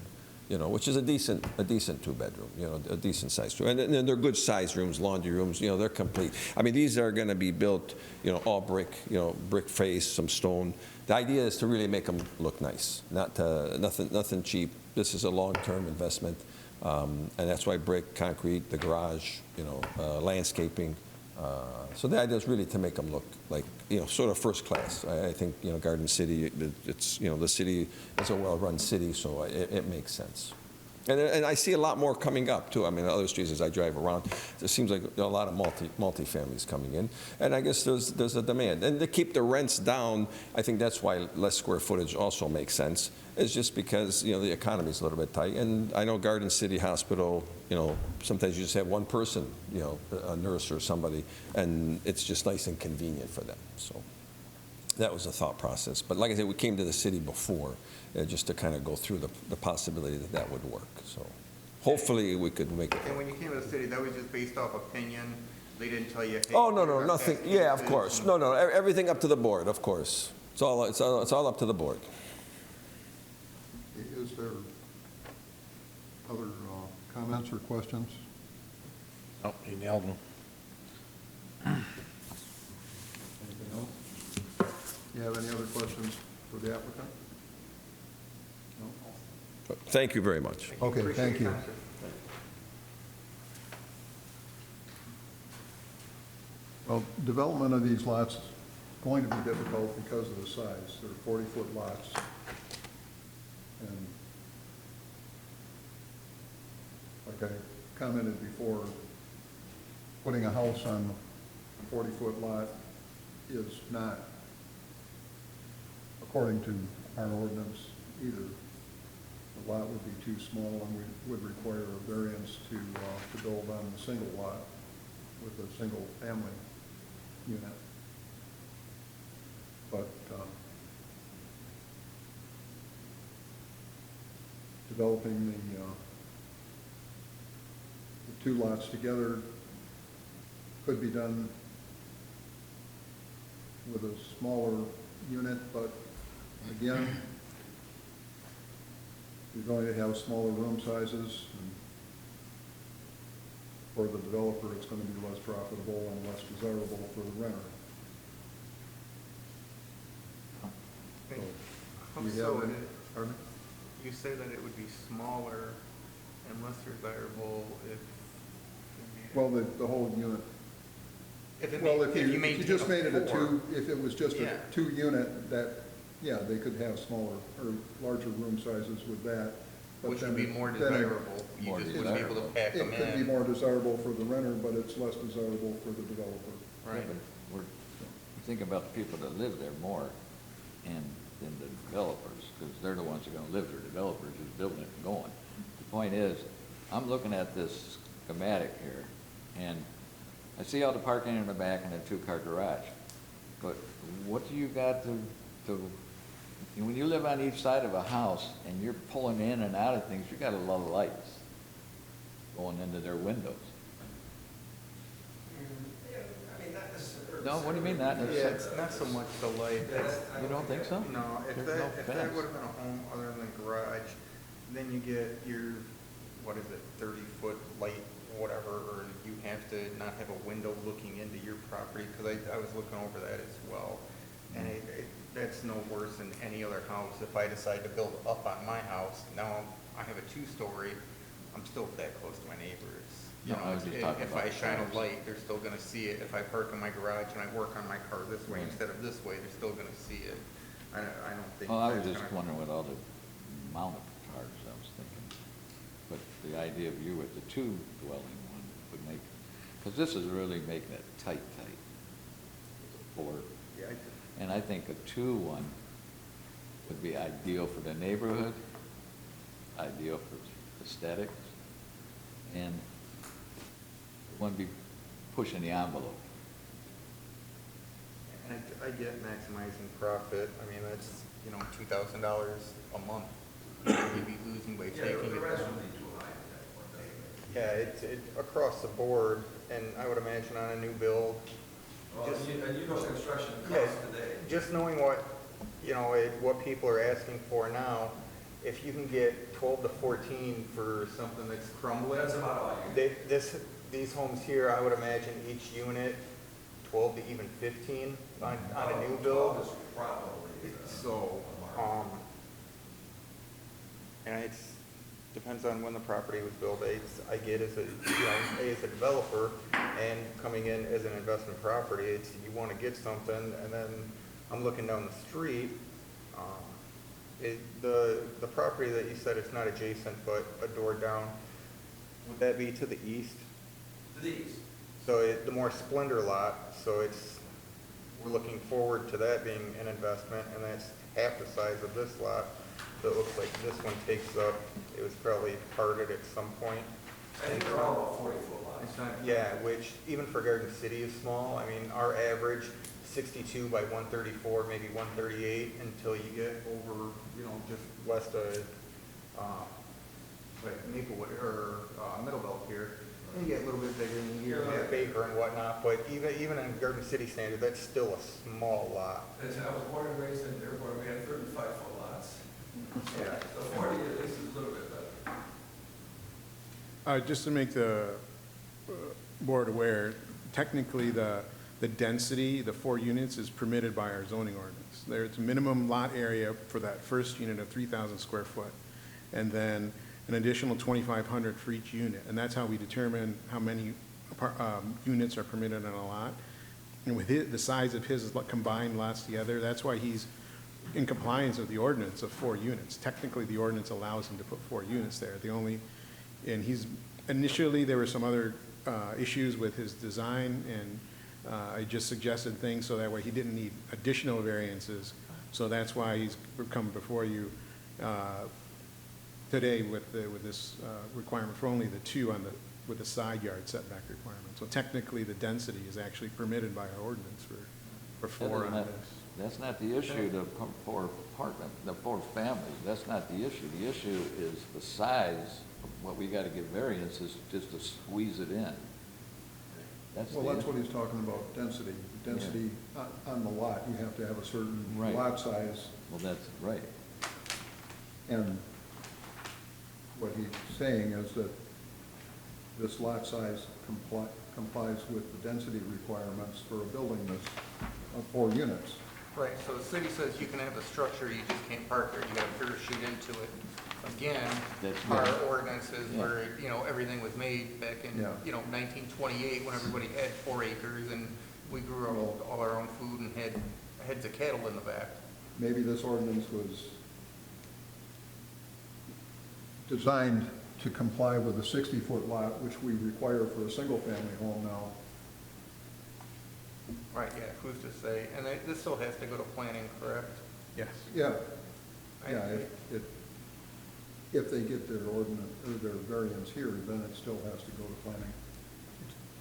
which is a decent 2-bedroom, a decent size. And they're good sized rooms, laundry rooms, they're complete. These are going to be built, all brick, brick face, some stone. The idea is to really make them look nice, nothing cheap. This is a long-term investment, and that's why brick, concrete, the garage, landscaping. So the idea is really to make them look like, sort of first class. I think, Garden City, it's, the city is a well-run city, so it makes sense. And I see a lot more coming up, too. Other streets as I drive around, there seems like a lot of multi-families coming in. And I guess there's a demand. And to keep the rents down, I think that's why less square footage also makes sense. It's just because, the economy's a little bit tight. And I know Garden City Hospital, sometimes you just have one person, a nurse or somebody, and it's just nice and convenient for them. So that was a thought process. But like I said, we came to the city before, just to kind of go through the possibility that would work. So hopefully we could make it. And when you came to the city, that was just based off opinion? They didn't tell you, hey... Oh, no, nothing. Yeah, of course. No, everything up to the board, of course. It's all up to the board. Is there other comments or questions? Oh, you nailed them. Anything else? You have any other questions for the applicant? No? Thank you very much. Okay, Appreciate thank your you. time, sir. Well, development of these lots is going to be difficult because of the size. They're 40-foot lots. And like I commented before, putting a house on a 40-foot lot is not, according to our ordinance, either. The lot would be too small and we would require a variance to build on a single lot with a single family unit. But developing the two lots together could be done with a smaller unit, but again, you're going to have smaller room sizes, and for the developer, it's going to be less profitable and less desirable for the renter. How We so have- it is? Pardon? You say that it would be smaller and less desirable if. Well, the whole unit. If it Well, made- if if you maintain just made it a four. two, if it was just a Yeah. two-unit, that, yeah, they could have smaller or larger room sizes with that. but Which then would be it- more then it- desirable. You More just wouldn't be able to desirable. pack them It could be in. more desirable for the renter, but it's less desirable for the developer. Right. Yeah, but we're thinking about the people that live there more and than the developers, because they're the ones that are gonna live there, developers who's building it and going. The point is, I'm looking at this schematic here, and I see all the parking in the back and the two-car garage. But what do you got to, when you live on each side of a house and you're pulling in and out of things, you got a lot of lights going into their windows. No, what do you mean not Yeah, necessarily? it's not so much the light. You don't think so? No, if There's no that fence. would have been a home other than a garage, then you get your, what is it, 30-foot light, whatever, or you have to not have a window looking into your property, because I was looking over that as well. And that's no worse than any other house. If I decide to build up on my house, now I have a two-story, I'm still that close to my neighbors. You No, know, I was just talking if about I shine a house. light, they're still gonna see it. If I park in my garage and I work on my car this way Right. instead of this way, they're still gonna see it. I don't think. Well, I was that's just gonna- wondering what all the mounted cars, I was thinking. But the idea of you with the two dwelling one would make, because this is really making it tight. Four, Yeah, and I think a two one would be ideal for the neighborhood, ideal for aesthetics, and wouldn't be pushing the envelope. and I get maximizing profit. I mean, that's, $2,000 a month you'd be losing by taking it down. Yeah, it's across the board, and I would imagine on a new build. And you know construction Yeah, costs today. just knowing what, what people are asking for now, if you can get 12 to 14 for something that's crumbling. That's about all you These homes here, I would imagine each unit, 12 to even 15 on a new build. Is probably, So, and it's, depends on when the property was built. I get as as a developer and coming in as an investment property, you want to get something, and then I'm looking down the street. The property that you said it's not adjacent, but a door down, would that be to the east? to the east. So the more Splendor lot, so we're looking forward to that being an investment, and that's half the size of this lot. So it looks like this one takes up, it was probably parted at some point. I think they're all about 40-foot lots. Yeah, which even for Garden City is small. I mean, our average 62 by 134, maybe 138, until you get over, just west of, like Maplewood, or Middlebelt here. And you get a little bit bigger, and you get half acre and whatnot, but even in Garden City standard, that's still a small lot. I was born and raised in Dearborn, we had 35-foot lots. Yeah. The 40 at least is a little bit better. Just to make the board aware, technically, the density, the 4 units, is permitted by our zoning ordinance. There's a minimum lot area for that first unit of 3,000 square foot, and then an additional 2,500 for each unit. And that's how we determine how many units are permitted on a lot. And with the size of his combined lots together, that's why he's in compliance with the ordinance of 4 units. Technically, the ordinance allows him to put 4 units there. And initially, there were some other issues with his design, and I just suggested things so that way he didn't need additional variances. So that's why he's come before you today with this requirement for only the 2 with the side yard setback requirement. So technically, the density is actually permitted by our ordinance for 4 on this. That's not the issue, the 4 apartment, the 4 families, that's not the issue. The issue is the size of what we got to give variance is just to squeeze it in. That's the Well, that's issue. what he's talking about, density. Density on the lot, you have to have a certain Right. lot size. Well, that's right. And what he's saying is that this lot size complies with the density requirements for a building that's of 4 units. Right, so the city says you can have a structure, you just can't park there, you gotta parachute into it. Again, That's our right. ordinances Yeah. where, everything was made back in, Yeah. 1928, when everybody had 4 acres, and we grew all our own food and had heads of cattle in the back. Maybe this ordinance was designed to comply with a 60-foot lot, which we require for a single-family home now. Right, yeah, who's to say? And this still has to go to planning, correct? Yes. Yeah, yeah, if they get their ordinance, or their variance here, then it still has to go to planning.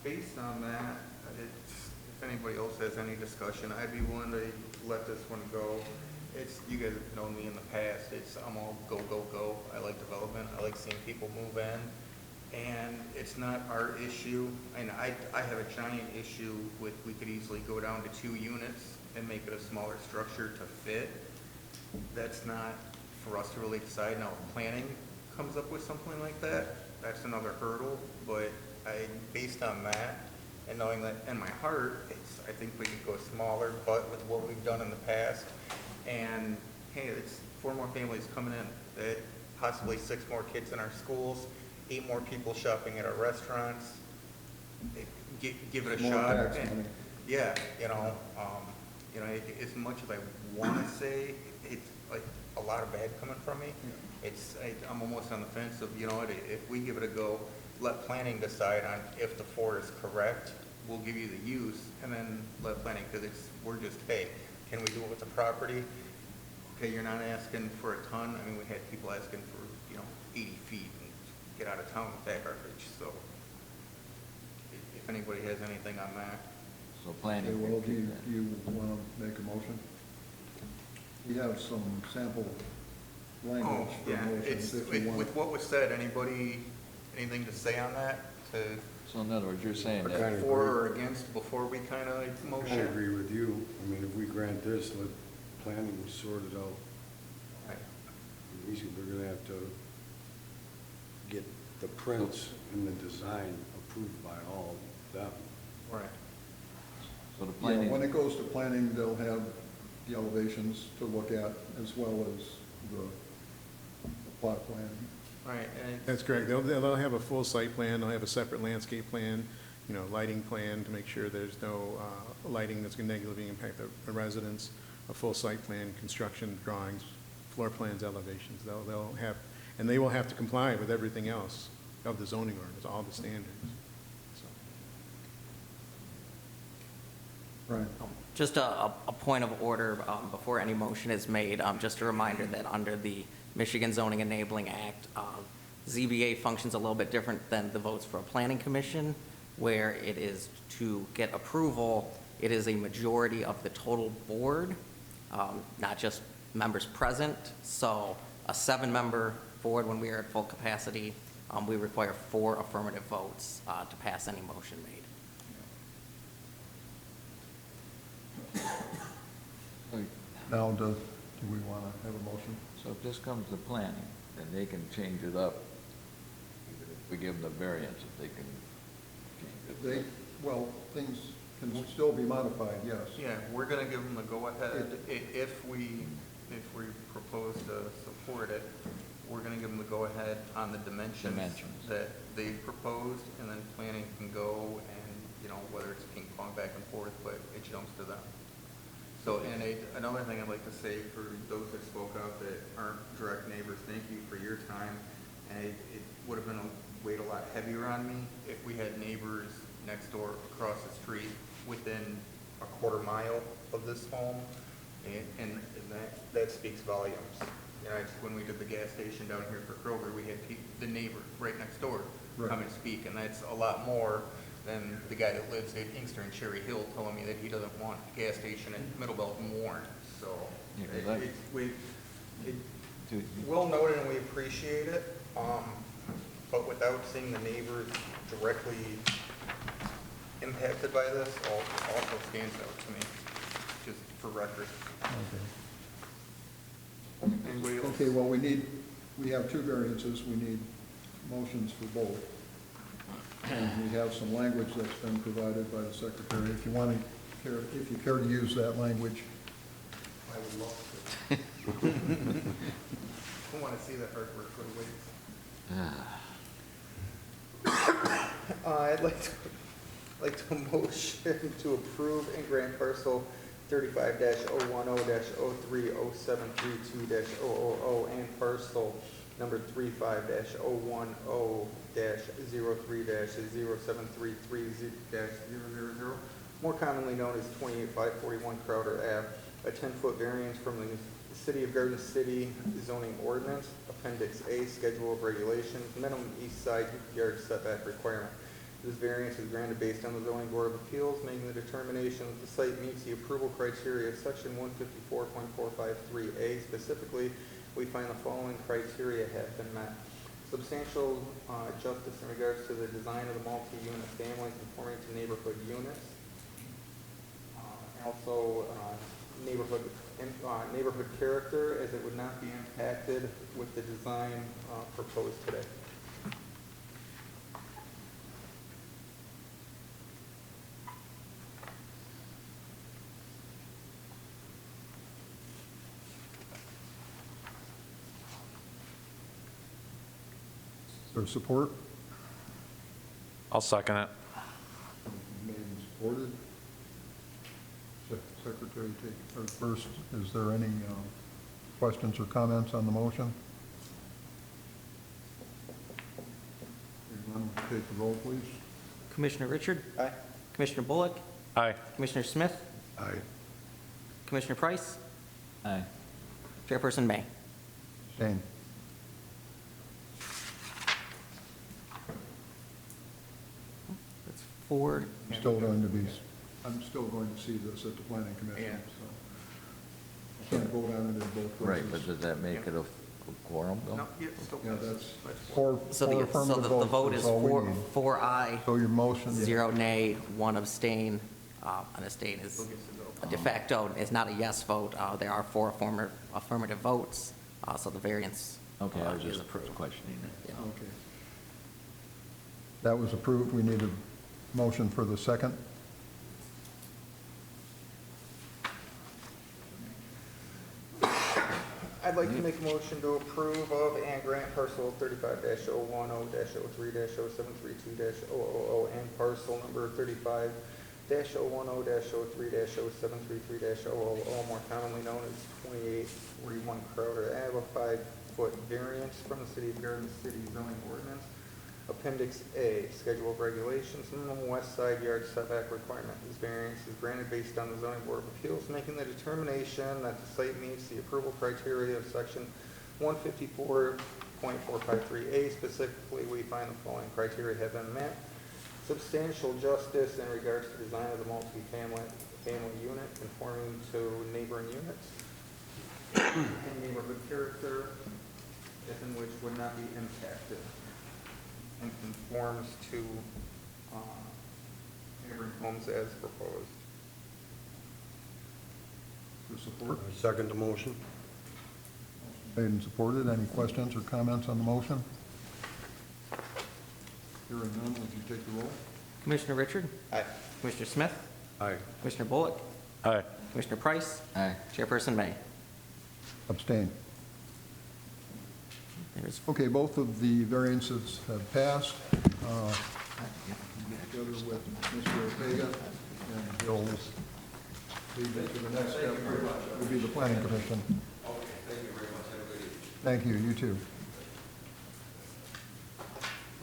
Based on that, if anybody else has any discussion, I'd be willing to let this one go. You guys have known me in the past, I'm all go, go, go. I like development, I like seeing people move in. And it's not our issue, and I have a giant issue with, we could easily go down to 2 units and make it a smaller structure to fit. That's not for us to really decide. Now, if planning comes up with something like that, that's another hurdle, but based on that, and knowing that in my heart, I think we could go smaller, but with what we've done in the past, and hey, it's 4 more families coming in, that possibly 6 more kids in our schools, 8 more people shopping at our restaurants. Give it a More shot. tax And- money. Yeah, as much as I want to say, it's like a lot of bad coming from me. I'm almost on the fence of, if we give it a go, let planning decide on if the 4 is correct. We'll give you the use, and then let planning, because we're just, hey, can we do it with the property? Okay, you're not asking for a ton. I mean, we had people asking for, 80 feet and get out of town with that garbage, so if anybody has anything on that. So Okay, planning. well, can do keep that. you want to make a motion? We have some sample language for Yeah, motions if you want. with what was said, anything to say on that? To So in other words, you're saying I that, kinda for agree. or against before we kind of I kinda motion? agree with you. I mean, if we grant this, let planning sort it out. Right. We're gonna have to get the prints and the design approved by all of them. Right. so the Yeah, when planning, it goes to planning, they'll have the elevations to look at as well as the plot plan. Right, and That's correct. They'll have a full site plan, they'll have a separate landscape plan, lighting plan to make sure there's no lighting that's going to negatively impact the residents, a full site plan, construction drawings, floor plans, elevations. They'll have, and they will have to comply with everything else of the zoning ordinance, all the standards. So, Right. Just a point of order before any motion is made, just a reminder that under the Michigan Zoning Enabling Act, ZBA functions a little bit different than the votes for a planning commission, where it is to get approval, it is a majority of the total board, not just members present. So a 7-member board, when we are at full capacity, we require 4 affirmative votes to pass any motion made. Now, do we want to have a motion? so if this comes to planning, then they can change it up. If we give them the variance, if they can change it. Well, things can still be modified, yes. yeah, we're going to give them the go-ahead. If we propose to support it, we're going to give them the go-ahead on the dimensions that they proposed, and then planning can go and, whether it's ping pong back and forth, but it jumps to them. So, and another thing I'd like to say for those that spoke out that aren't direct neighbors, thank you for your time. And it would have been weighed a lot heavier on me if we had neighbors next door across the street within a quarter mile of this home. And that speaks volumes. You know, when we did the gas station down here for Kroger, we had the neighbor right next door come and speak, and that's a lot more than the guy that lives at Inkster and Cherry Hill telling me that he doesn't want a gas station in Middlebelt and Warren. So Yeah, 'cause it's well noted and we appreciate it, but without seeing the neighbors directly impacted by this, also stands out to me, just for record. Anybody else? Okay, well, we have two variances, we need motions for both. And we have some language that's been provided by the secretary. If you care to use that language, I would love to. I want to see that artwork for the weights. I'd like to motion to approve and grant parcel 35-010-030732-000 and parcel number 35-010-03-0733-000, more commonly known as 28541 Crowder Ave, a 10-foot variance from the City of Garden City zoning ordinance, Appendix A, Schedule of Regulations, minimum east side yard setback requirement. This variance is granted based on the Zoning Board of Appeals, making the determination that the site meets the approval criteria of Section 154.453A. Specifically, we find the following criteria have been met. Substantial justice in regards to the design of the multi-unit family conforming to neighborhood units. Also, neighborhood character, as it would not be impacted with the design proposed today. Is there support? I'll second it. Made and supported. Secretary, take first. Is there any questions or comments on the motion? Hearing none, take the roll, please. Commissioner Richard? Aye. Commissioner Bullock? Aye. Commissioner Smith? Aye. Commissioner Price? Aye. Chairperson May? Abstain. That's 4. I'm still going to see this at the planning commission, so. I can't vote on it in both places. Right, but does that make it a quorum, Bill? No, yeah, still Yeah, passes. that's four affirmative The votes vote is is all we need. 4 aye, So your motion. 0 nay, 1 abstain. An abstain is Still gets to go. a de facto, is not a yes vote. There are 4 affirmative votes, so the variance Okay, I was is just approved. questioning it. Yeah. Okay. That was approved. We need a motion for the second. I'd like to make a motion to approve of and grant parcel 35-010-003-0732-000 and parcel number 35-010-03-0733-000, more commonly known as 2841 Crowder Ave, a 5-foot variance from the City of Garden City zoning ordinance. Appendix A, Schedule of Regulations, minimum west side yard setback requirement. This variance is granted based on the Zoning Board of Appeals, making the determination that the site meets the approval criteria of Section 154.453A. Specifically, we find the following criteria have been met. Substantial justice in regards to design of the multi-family unit conforming to neighboring units. And neighborhood character, if and which would not be impacted, and conforms to neighboring homes as proposed. For support. Second the motion. Made and supported. Any questions or comments on the motion? Hearing none, would you take the roll? Commissioner Richard? Aye. Commissioner Smith? Aye. Commissioner Bullock? Aye. Commissioner Price? Aye. Chairperson May? Abstain. There's Okay, both of the variances have passed. Together with Mr. Ortega and Bill's lead you to the next step, which would be the planning commission. Okay, thank you very much. Have a good evening. Thank you, you too.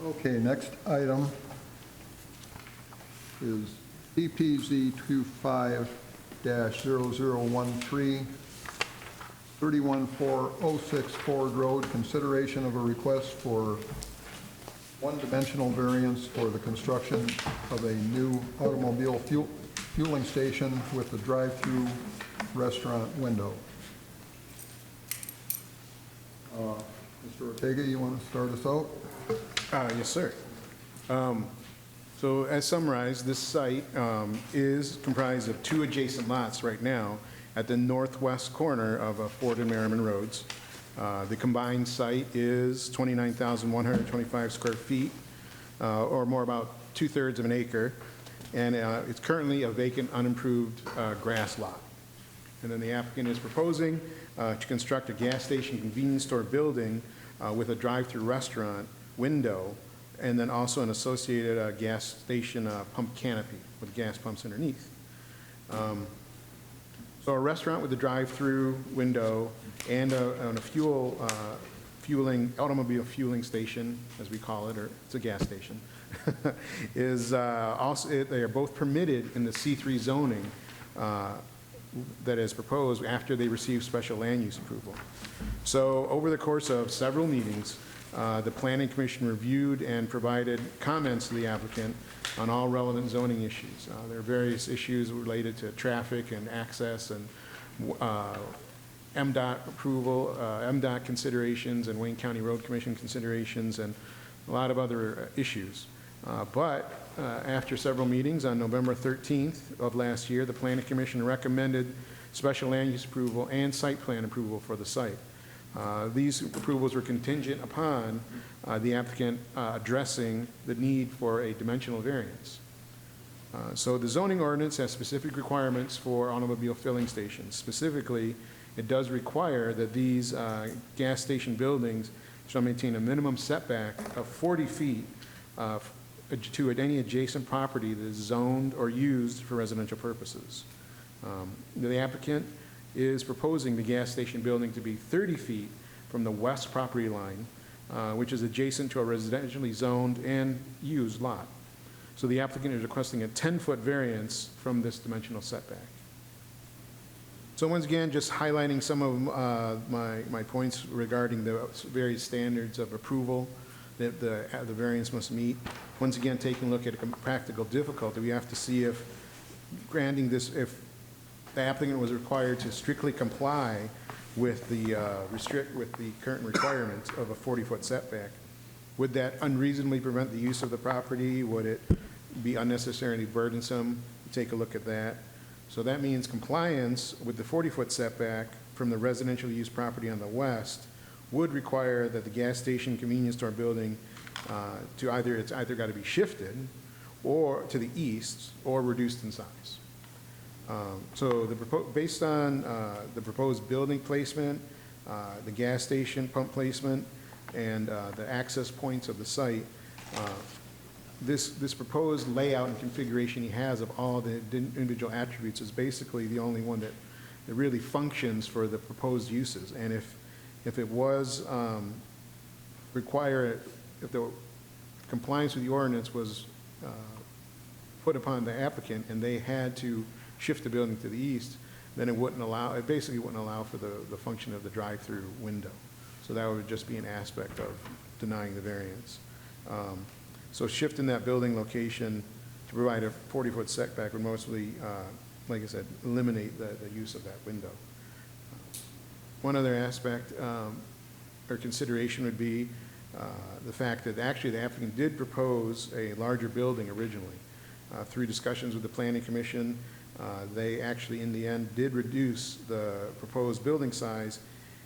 Okay, next item is DPZ 25-0013, 31406 Ford Road, consideration of a request for one-dimensional variance for the construction of a new automobile fueling station with a drive-through restaurant window. Mr. Ortega, you want to start us out? Yes, sir. So as summarized, this site is comprised of two adjacent lots right now at the northwest corner of Ford and Merriman Roads. The combined site is 29,125 square feet, or more about 2/3 of an acre, and it's currently a vacant, unimproved grass lot. And then the applicant is proposing to construct a gas station convenience store building with a drive-through restaurant window, and then also an associated gas station pump canopy with gas pumps underneath. So a restaurant with a drive-through window and a automobile fueling station, as we call it, or it's a gas station, is also, they are both permitted in the C3 zoning that is proposed after they receive special land use approval. So over the course of several meetings, the Planning Commission reviewed and provided comments to the applicant on all relevant zoning issues. There are various issues related to traffic and access and MDOT approval, MDOT considerations and Wayne County Road Commission considerations and a lot of other issues. But after several meetings on November 13th of last year, the Planning Commission recommended special land use approval and site plan approval for the site. These approvals were contingent upon the applicant addressing the need for a dimensional variance. So the zoning ordinance has specific requirements for automobile filling stations. Specifically, it does require that these gas station buildings shall maintain a minimum setback of 40 feet to any adjacent property that is zoned or used for residential purposes. The applicant is proposing the gas station building to be 30 feet from the west property line, which is adjacent to a residentially zoned and used lot. So the applicant is requesting a 10-foot variance from this dimensional setback. So once again, just highlighting some of my points regarding the various standards of approval that the variance must meet. Once again, taking a look at a practical difficulty, we have to see if granting this, if the applicant was required to strictly comply with the current requirements of a 40-foot setback, would that unreasonably prevent the use of the property? Would it be unnecessarily burdensome? Take a look at that. So that means compliance with the 40-foot setback from the residential use property on the west would require that the gas station convenience store building it's either got to be shifted or to the east or reduced in size. So based on the proposed building placement, the gas station pump placement, and the access points of the site, this proposed layout and configuration he has of all the individual attributes is basically the only one that really functions for the proposed uses. And if it was if the compliance with the ordinance was put upon the applicant and they had to shift the building to the east, then it basically wouldn't allow for the function of the drive-through window. So that would just be an aspect of denying the variance. So shifting that building location to provide a 40-foot setback would mostly, like I said, eliminate the use of that window. One other aspect or consideration would be the fact that actually the applicant did propose a larger building originally. Through discussions with the Planning Commission, they actually in the end did reduce the proposed building size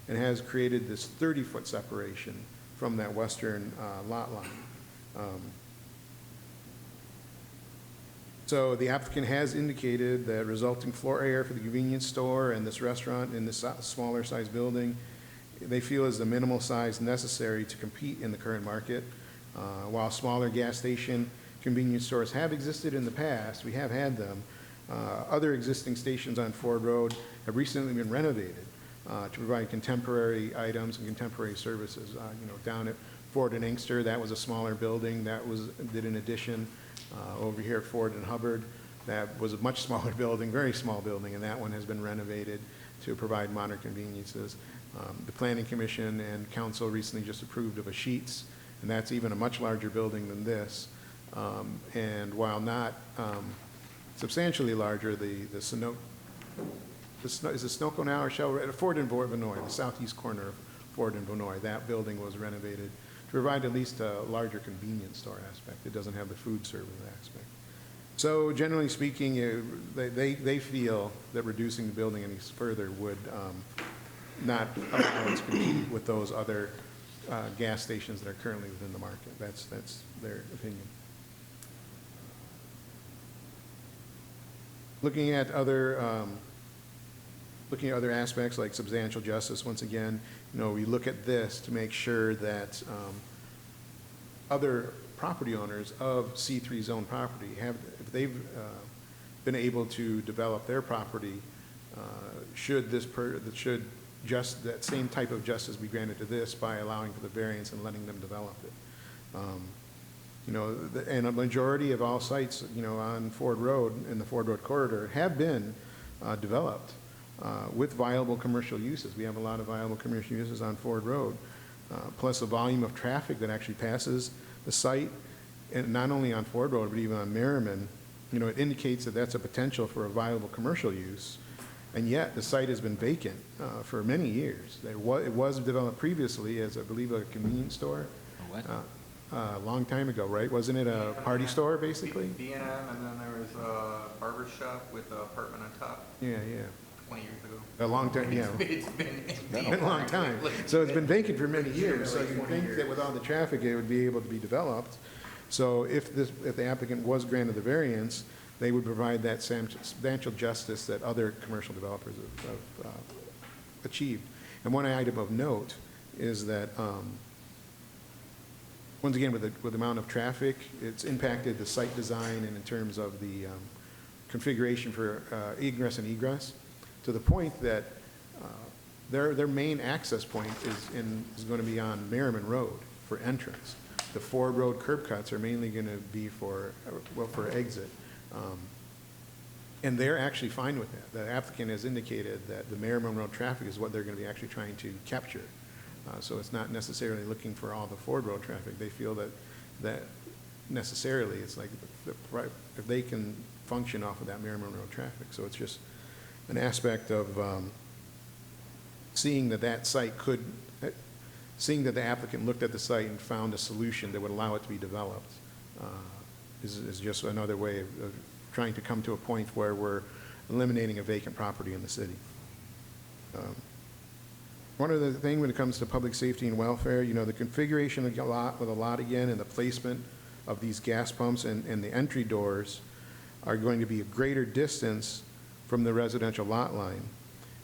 and has created this 30-foot separation from that western lot line. So the applicant has indicated that resulting floor area for the convenience store and this restaurant in this smaller size building, they feel is the minimal size necessary to compete in the current market. While smaller gas station convenience stores have existed in the past, we have had them, Other existing stations on Ford Road have recently been renovated to provide contemporary items and contemporary services. Down at Ford and Inkster, that was a smaller building that did an addition. Over here at Ford and Hubbard, that was a much smaller building, very small building, and that one has been renovated to provide modern conveniences. The Planning Commission and Council recently just approved of a Sheetz, and that's even a much larger building than this. And while not substantially larger, is it Sunoco now or Shell? Ford and Vinoy, the southeast corner of Ford and Vinoy, that building was renovated to provide at least a larger convenience store aspect. It doesn't have the food service aspect. So generally speaking, they feel that reducing the building any further would not allow it to compete with those other gas stations that are currently within the market. That's their opinion. Looking at other aspects like substantial justice, once again, we look at this to make sure that other property owners of C3 zone property if they've been able to develop their property, should just that same type of justice be granted to this by allowing for the variance and letting them develop it. And a majority of all sites, on Ford Road, in the Ford Road corridor, have been developed with viable commercial uses. We have a lot of viable commercial uses on Ford Road, plus the volume of traffic that actually passes the site, and not only on Ford Road, but even on Merriman. It indicates that that's a potential for a viable commercial use, and yet the site has been vacant for many years. It was developed previously as, I believe, a convenience store. What? A long time ago, right? Wasn't it a party store, basically? B&M, and then there was a barber shop with an apartment on top Yeah. 20 years ago. A long time, yeah. It's been Been a long time. So it's been vacant for many years, so you'd think that with all the traffic, it would be able to be developed. So if the applicant was granted the variance, they would provide that substantial justice that other commercial developers have achieved. And one item of note is that, once again, with the amount of traffic, it's impacted the site design and in terms of the configuration for ingress and egress, to the point that their main access point is going to be on Merriman Road for entrance. The Ford Road curb cuts are mainly going to be for exit. And they're actually fine with that. The applicant has indicated that the Merriman Road traffic is what they're going to be actually trying to capture. So it's not necessarily looking for all the Ford Road traffic. They feel that necessarily it's like if they can function off of that Merriman Road traffic. So it's just an aspect of seeing that the applicant looked at the site and found a solution that would allow it to be developed is just another way of trying to come to a point where we're eliminating a vacant property in the city. One other thing when it comes to public safety and welfare, the configuration of the lot again and the placement of these gas pumps and the entry doors are going to be a greater distance from the residential lot line.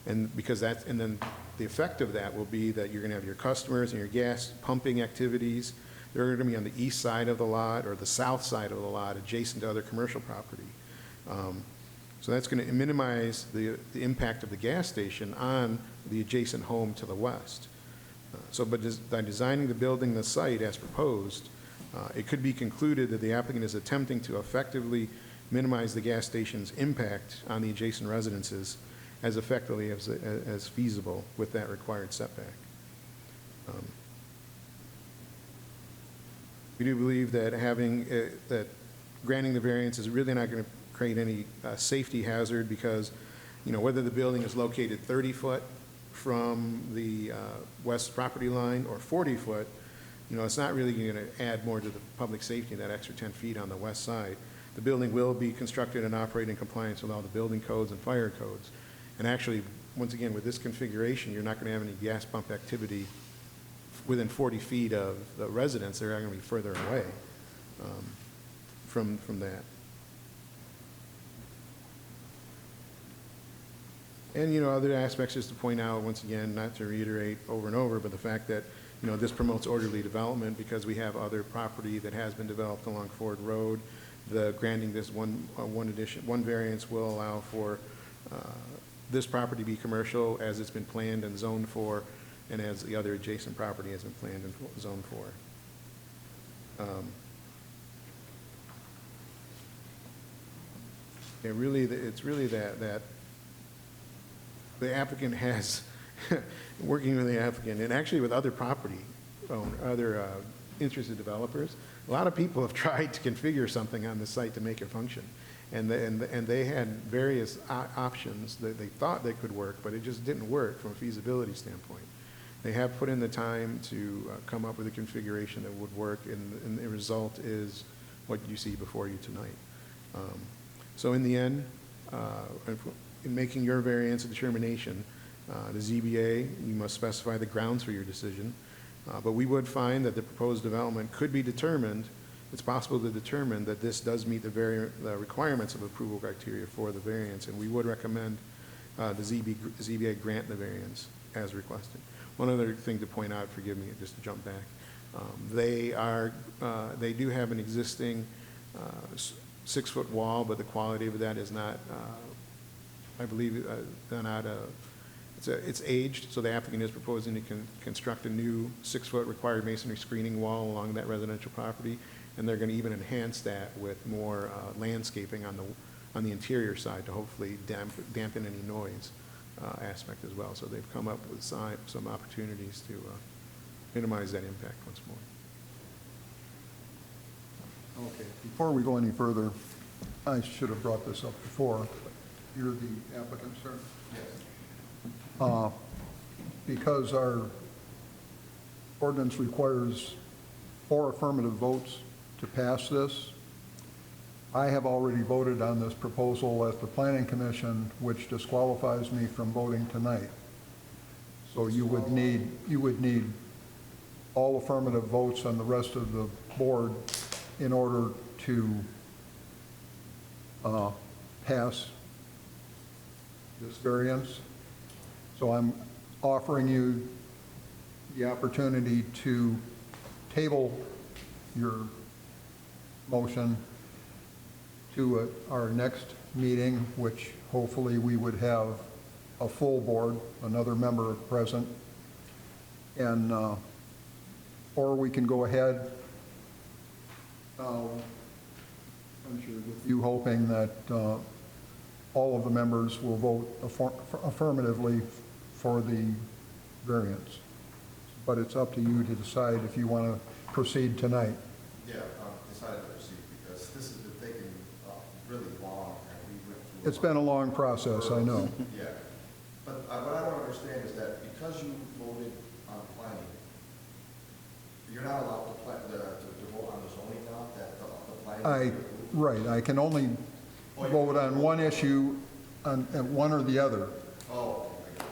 And then the effect of that will be that you're going to have your customers and your gas pumping activities. They're going to be on the east side of the lot or the south side of the lot adjacent to other commercial property. So that's going to minimize the impact of the gas station on the adjacent home to the west. But by designing the building, the site as proposed, it could be concluded that the applicant is attempting to effectively minimize the gas station's impact on the adjacent residences as effectively as feasible with that required setback. We do believe that that granting the variance is really not going to create any safety hazard because, whether the building is located 30 foot from the west property line or 40 foot, it's not really going to add more to the public safety, that extra 10 feet on the west side. The building will be constructed and operated in compliance with all the building codes and fire codes. And actually, once again, with this configuration, you're not going to have any gas pump activity within 40 feet of the residence. They're going to be further away from that. And, other aspects just to point out, once again, not to reiterate over and over, but the fact that, this promotes orderly development because we have other property that has been developed along Ford Road the granting this one variance will allow for this property to be commercial as it's been planned and zoned for, and as the other adjacent property has been planned and zoned for. It's really that the applicant has, working with the applicant, and actually with other property other interested developers, a lot of people have tried to configure something on the site to make it function. And they had various options that they thought they could work, but it just didn't work from a feasibility standpoint. They have put in the time to come up with a configuration that would work, and the result is what you see before you tonight. So in the end, in making your variance a determination, the ZBA, you must specify the grounds for your decision. But we would find that the proposed development could be determined, it's possible to determine that this does meet the requirements of approval criteria for the variance, and we would recommend the ZBA grant the variance as requested. One other thing to point out, forgive me, just to jump back, they do have an existing 6-foot wall, but the quality of that is not, I believe, it's aged, so the applicant is proposing to construct a new 6-foot required masonry screening wall along that residential property, and they're going to even enhance that with more landscaping on the interior side to hopefully dampen any noise aspect as well. So they've come up with some opportunities to minimize that impact once more. Okay, before we go any further, I should have brought this up before. You're the applicant, sir? Yes. Because our ordinance requires 4 affirmative votes to pass this, I have already voted on this proposal at the Planning Commission, which disqualifies me from voting tonight. So you would need all affirmative votes on the rest of the board in order to pass this variance. So I'm offering you the opportunity to table your motion to our next meeting, which hopefully we would have a full board, another member present, and or we can go ahead, I'm sure with you hoping that all of the members will vote affirmatively for the variance. But it's up to you to decide if you want to proceed tonight. Yeah, decided to proceed because this has been taking really long, and we went through. It's been a long process, I know. Yeah, but what I don't understand is that because you voted on planning, you're not allowed to vote on the zoning now, that the planning. Right, I can only vote on one issue, on one or the other. Oh, okay.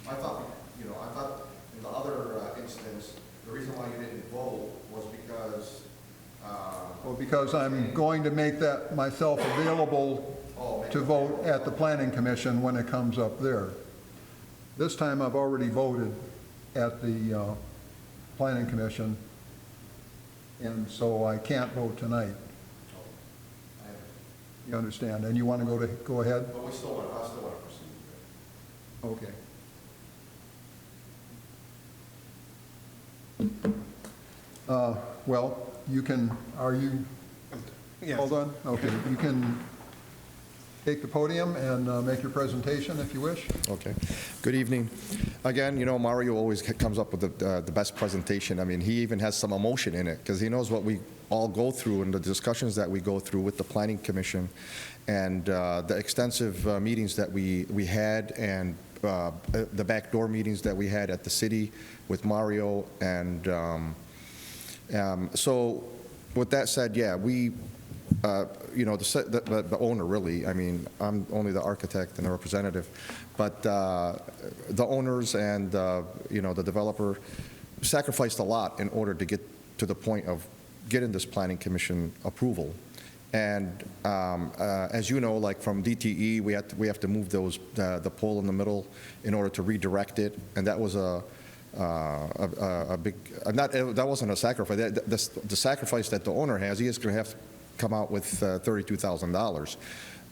I thought in the other instance, the reason why you didn't vote was because. Well, because I'm going to make that myself available to vote at the Planning Commission when it comes up there. This time I've already voted at the Planning Commission, and so I can't vote tonight. You understand? And you want to go ahead? But I still want to proceed with it. Okay. Well, you can, are you all done? Okay, you can take the podium and make your presentation if you wish. Okay. Good evening. Again, Mario always comes up with the best presentation. I mean, he even has some emotion in it because he knows what we all go through and the discussions that we go through with the Planning Commission and the extensive meetings that we had and the backdoor meetings that we had at the city with Mario. And so with that said, yeah, we the owner really, I mean, I'm only the architect and the representative, but the owners and, the developer sacrificed a lot in order to get to the point of getting this Planning Commission approval. And as you know, like from DTE, we have to move the pole in the middle in order to redirect it, and that was a big, that wasn't a sacrifice. The sacrifice that the owner has, he is going to have come out with $32,000.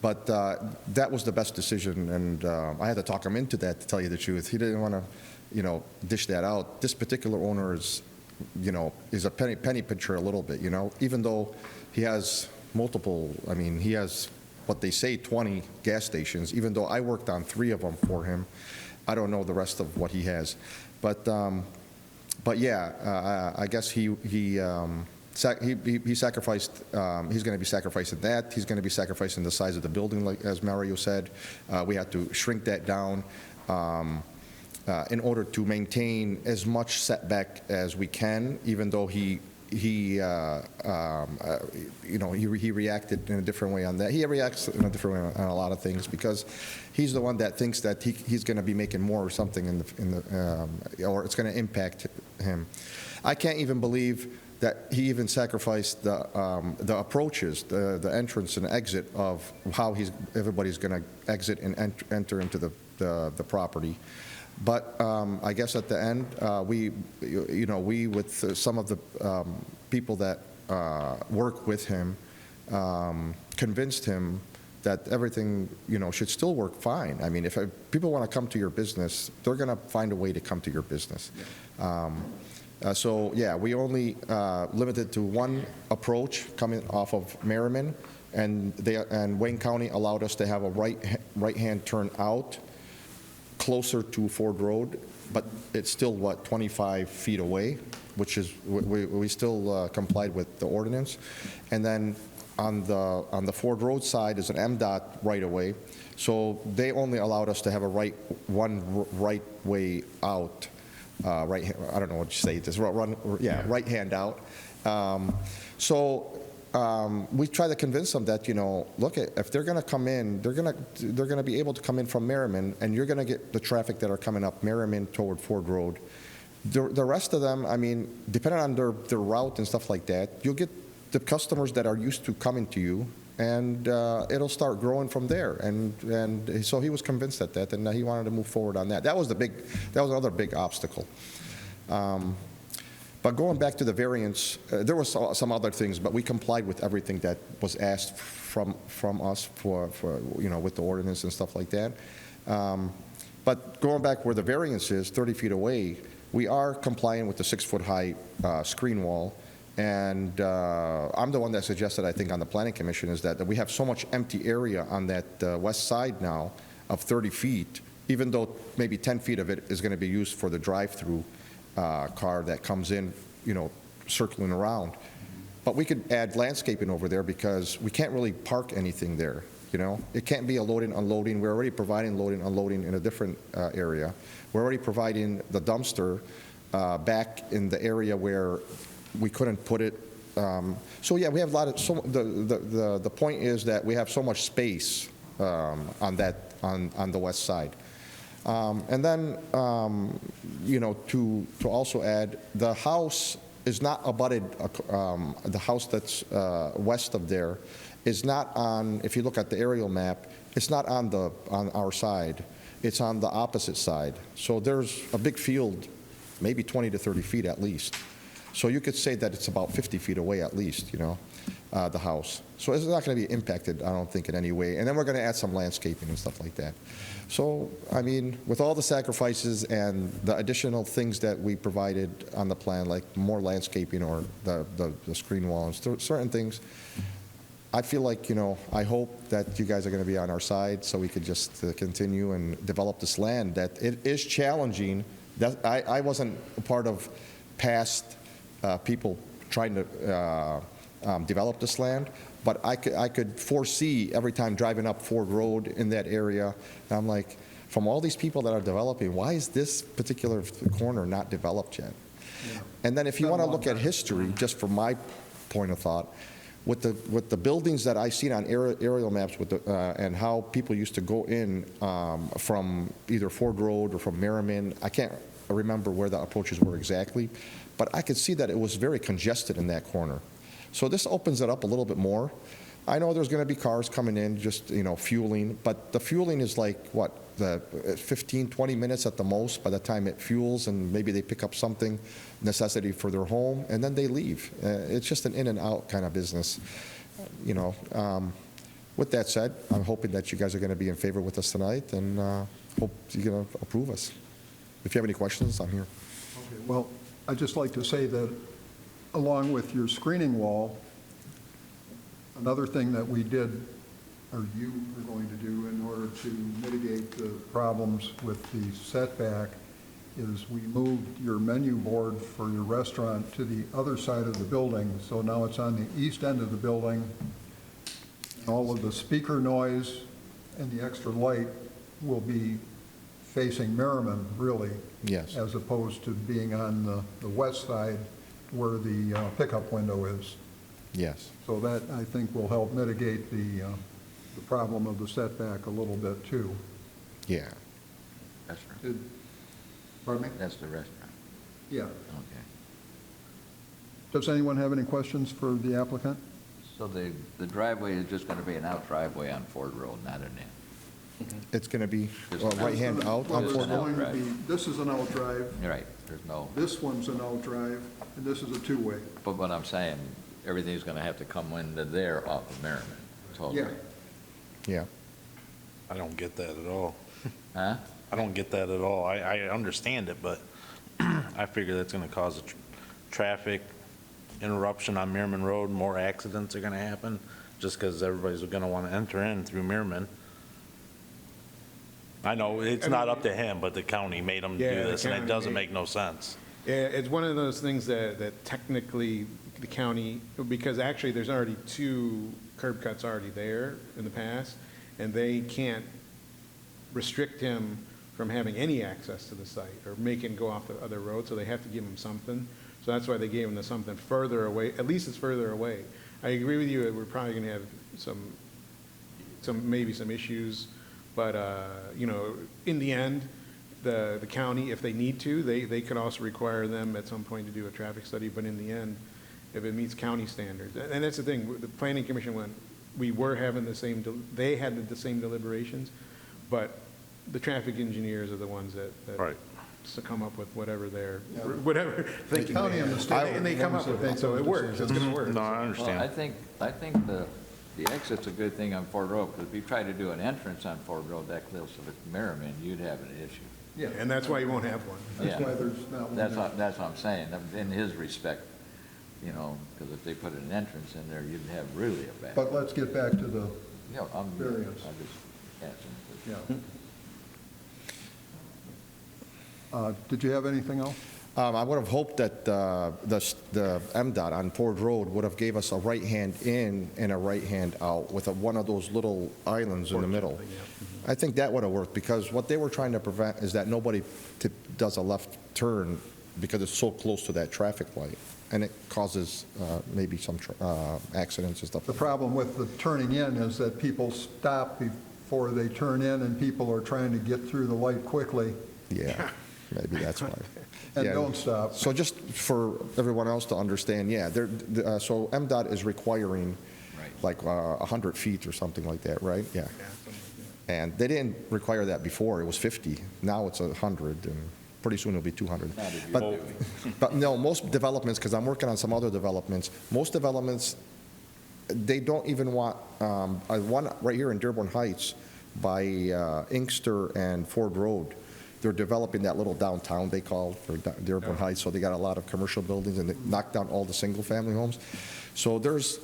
But that was the best decision, and I had to talk him into that, to tell you the truth. He didn't want to, dish that out. This particular owner is a penny pincher a little bit, even though he has multiple, he has what they say 20 gas stations, even though I worked on 3 of them for him. I don't know the rest of what he has. But yeah, I guess he sacrificed, he's going to be sacrificing that. He's going to be sacrificing the size of the building, like as Mario said. We had to shrink that down in order to maintain as much setback as we can, even though he reacted in a different way on that. He reacts in a different way on a lot of things because he's the one that thinks that he's going to be making more or something or it's going to impact him. I can't even believe that he even sacrificed the approaches, the entrance and exit of how everybody's going to exit and enter into the property. But I guess at the end, we with some of the people that work with him, convinced him that everything, should still work fine. If people want to come to your business, they're going to find a way to come to your business. So yeah, we only limited to one approach coming off of Merriman, and Wayne County allowed us to have a right-hand turn out closer to Ford Road, but it's still, 25 feet away, which is, we still complied with the ordinance. And then on the Ford Road side is an MDOT right-of-way, so they only allowed us to have one right way out, I don't know what you say, this right hand out. We try to convince them that, look, if they're going to come in, they're going to be able to come in from Merriman, and you're going to get the traffic that are coming up Merriman toward Ford Road. The rest of them, depending on their route and stuff like that, you'll get the customers that are used to coming to you, and it'll start growing from there. And so he was convinced at that, and he wanted to move forward on that. That was another big obstacle. But going back to the variance, there was some other things, but we complied with everything that was asked from us for with the ordinance and stuff like that. But going back where the variance is, 30 feet away, we are complying with the 6-foot-high screen wall. And I'm the one that suggested, I think, on the Planning Commission, is that we have so much empty area on that west side now of 30 feet, even though maybe 10 feet of it is going to be used for the drive-through car that comes in, circling around. But we could add landscaping over there because we can't really park anything there, It can't be a loading, unloading. We're already providing loading, unloading in a different area. We're already providing the dumpster back in the area where we couldn't put it. So yeah, we have a lot of, the point is that we have so much space on the west side. And then, to also add, the house is not abutted, the house that's west of there is not on, if you look at the aerial map, it's not on our side. It's on the opposite side. So there's a big field, maybe 20 to 30 feet at least. So you could say that it's about 50 feet away at least, the house. So it's not going to be impacted, I don't think, in any way. And then we're going to add some landscaping and stuff like that. So, with all the sacrifices and the additional things that we provided on the plan, like more landscaping or the screen wall and certain things, I feel like, I hope that you guys are going to be on our side so we could just continue and develop this land. That it is challenging. That I wasn't a part of past people trying to develop this land, but I could foresee every time driving up Ford Road in that area, I'm like, from all these people that are developing, why is this particular corner not developed yet? Yeah. And then if you want to look at history, just from my point of thought, with the buildings that I've seen on aerial maps and how people used to go in from either Ford Road or from Merriman, I can't remember where the approaches were exactly, but I could see that it was very congested in that corner. So this opens it up a little bit more. I know there's going to be cars coming in, just, fueling, but the fueling is like, 15, 20 minutes at the most by the time it fuels, and maybe they pick up something, necessity for their home, and then they leave. It's just an in and out kind of business. you know, with that said, I'm hoping that you guys are going to be in favor with us tonight, and hope you're going to approve us. If you have any questions, I'm here. Okay, well, I'd just like to say that along with your screening wall, another thing that we did, or you are going to do in order to mitigate the problems with the setback, is we moved your menu board for your restaurant to the other side of the building, so now it's on the east end of the building. All of the speaker noise and the extra light will be facing Merriman, really. Yes. As opposed to being on the west side where the pickup window is. Yes. So that, I think, will help mitigate the problem of the setback a little bit, too. Yeah. Restaurant. Pardon me? That's the restaurant. Yeah. Okay. Does anyone have any questions for the applicant? So the driveway is just going to be an out driveway on Ford Road, not an in? It's going to be Just an right-hand out Well, on there's Ford Road? going to be, this is an out drive, You're right, there's no, this one's an out drive, and this is a two-way. but what I'm saying, everything's going to have to come into there off of Merriman, totally. Yeah. Yeah. I don't get that at all. Huh? I don't get that at all. I understand it, but I figure that's going to cause a traffic interruption on Merriman Road. More accidents are going to happen just because everybody's going to want to enter in through Merriman. I know it's not up to him, but the county made him do Yeah, the this, and it county doesn't made- make no sense. Yeah, it's one of those things that technically the county, because actually there's already 2 curb cuts already there in the past, and they can't restrict him from having any access to the site or make him go off the other road, so they have to give him something. So that's why they gave him the something further away, at least it's further away. I agree with you, that we're probably going to have maybe some issues, but, you know, in the end, the county, if they need to, they could also require them at some point to do a traffic study, but in the end, if it meets county standards, and that's the thing, the planning commission went, we were having they had the same deliberations, but the traffic engineers are the ones that Right. come up with whatever thinking county they and the have. state And they come up with it, so it works, it's gonna work. No, I Well, understand. I think the exit's a good thing on Ford Road, because if you try to do an entrance on Ford Road that close to the Merriman, you'd have an issue. Yeah. And that's why you won't have one. That's Yeah. why there's not one That's there. what I'm saying, in his respect, you know, because if they put an entrance in there, you'd have really a bad. But let's get back to the, You know, I'm variance. just asking. yeah. Did you have anything else? I would have hoped that the MDOT on Ford Road would have gave us a right-hand in and a right-hand out with one of those little islands in the middle. I think that would have worked, because what they were trying to prevent is that nobody does a left turn because it's so close to that traffic light, and it causes maybe some accidents and stuff. The problem with the turning in is that people stop before they turn in, and people are trying to get through the light quickly Yeah, maybe that's why. and Yeah. don't stop. So just for everyone else to understand, yeah, so MDOT is requiring Right. like 100 feet or something like that, right? Yeah. And they didn't require that before, it was 50. Now it's 100, and pretty soon it'll be 200. Not if you But, do. but no, most developments, because I'm working on some other developments, most developments, they don't even want, one right here in Dearborn Heights by Inkster and Ford Road, they're developing that little downtown they call for Dearborn Heights, so they got a lot of commercial buildings, and they knocked down all the single-family homes. So there's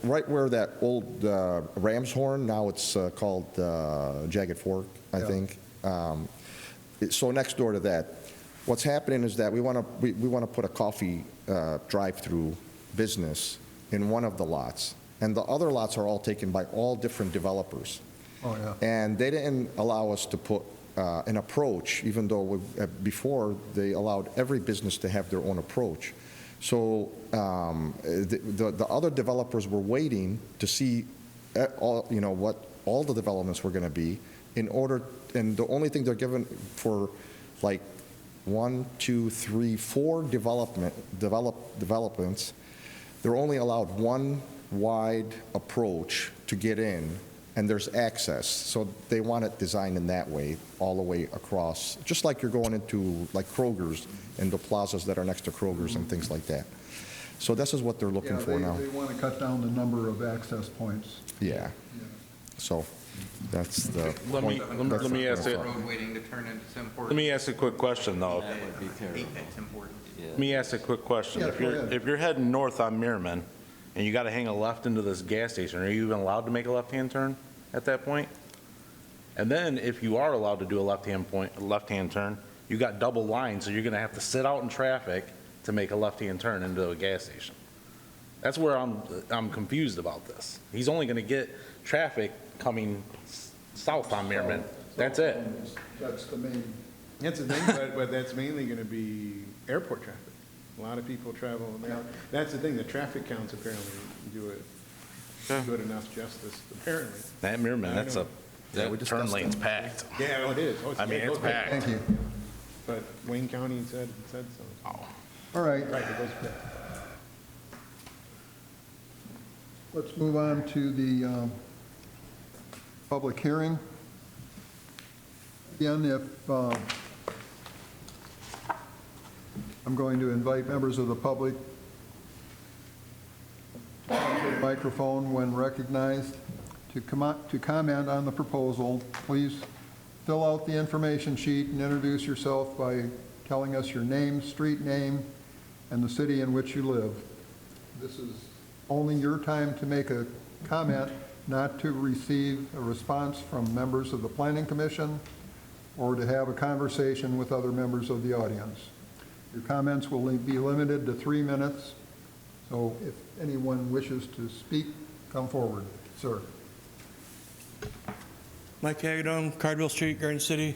right where that old Ramshorn, now it's called Jagged Fork, I Yeah. think. So next door to that, what's happening is that we want to put a coffee drive-through business in one of the lots, and the other lots are all taken by all different developers. Oh, yeah. And they didn't allow us to put an approach, even though before they allowed every business to have their own approach. So the other developers were waiting to see what all the developments were going to be in order, and the only thing they're given for like 1, 2, 3, 4 developments, they're only allowed one wide approach to get in, and there's access. So they want it designed in that way, all the way across, just like you're going into like Kroger's and the plazas that are next to Kroger's and things like that. So this is what they're looking for now. They want to cut down the number of access points. Yeah. So that's the Let me, point. let me ask it, Road waiting to turn into Tim Hortons. let me ask a quick question, though. That would be terrible. Tim Hortons. Let me ask a quick question. Yeah, If go you're, ahead. if you're heading north on Merriman, and you gotta hang a left into this gas station, are you even allowed to make a left-hand turn at that point? And then, if you are allowed to do a left-hand turn, you got double lines, so you're gonna have to sit out in traffic to make a left-hand turn into a gas station. That's where I'm confused about this. He's only gonna get traffic coming south on Merriman. That's it. That's the main, That's the thing, but that's mainly going to be airport traffic. A lot of people travel, that's the thing, the traffic counts apparently do it enough justice, apparently. That Merriman, that's a, Yeah, we that turn discussed lane's that. packed. Yeah, well, it is. Oh, I mean, it's okay. packed. thank you. But Wayne County said so. All right, Right, it goes back. let's move on to the public hearing. Again, if, I'm going to invite members of the public to the microphone when recognized to comment on the proposal. Please fill out the information sheet and introduce yourself by telling us your name, street name, and the city in which you live. This is only your time to make a comment, not to receive a response from members of the Planning Commission or to have a conversation with other members of the audience. Your comments will be limited to 3 minutes, so if anyone wishes to speak, come forward. Sir. Mike Hagedorn, Cardwell Street, Garden City.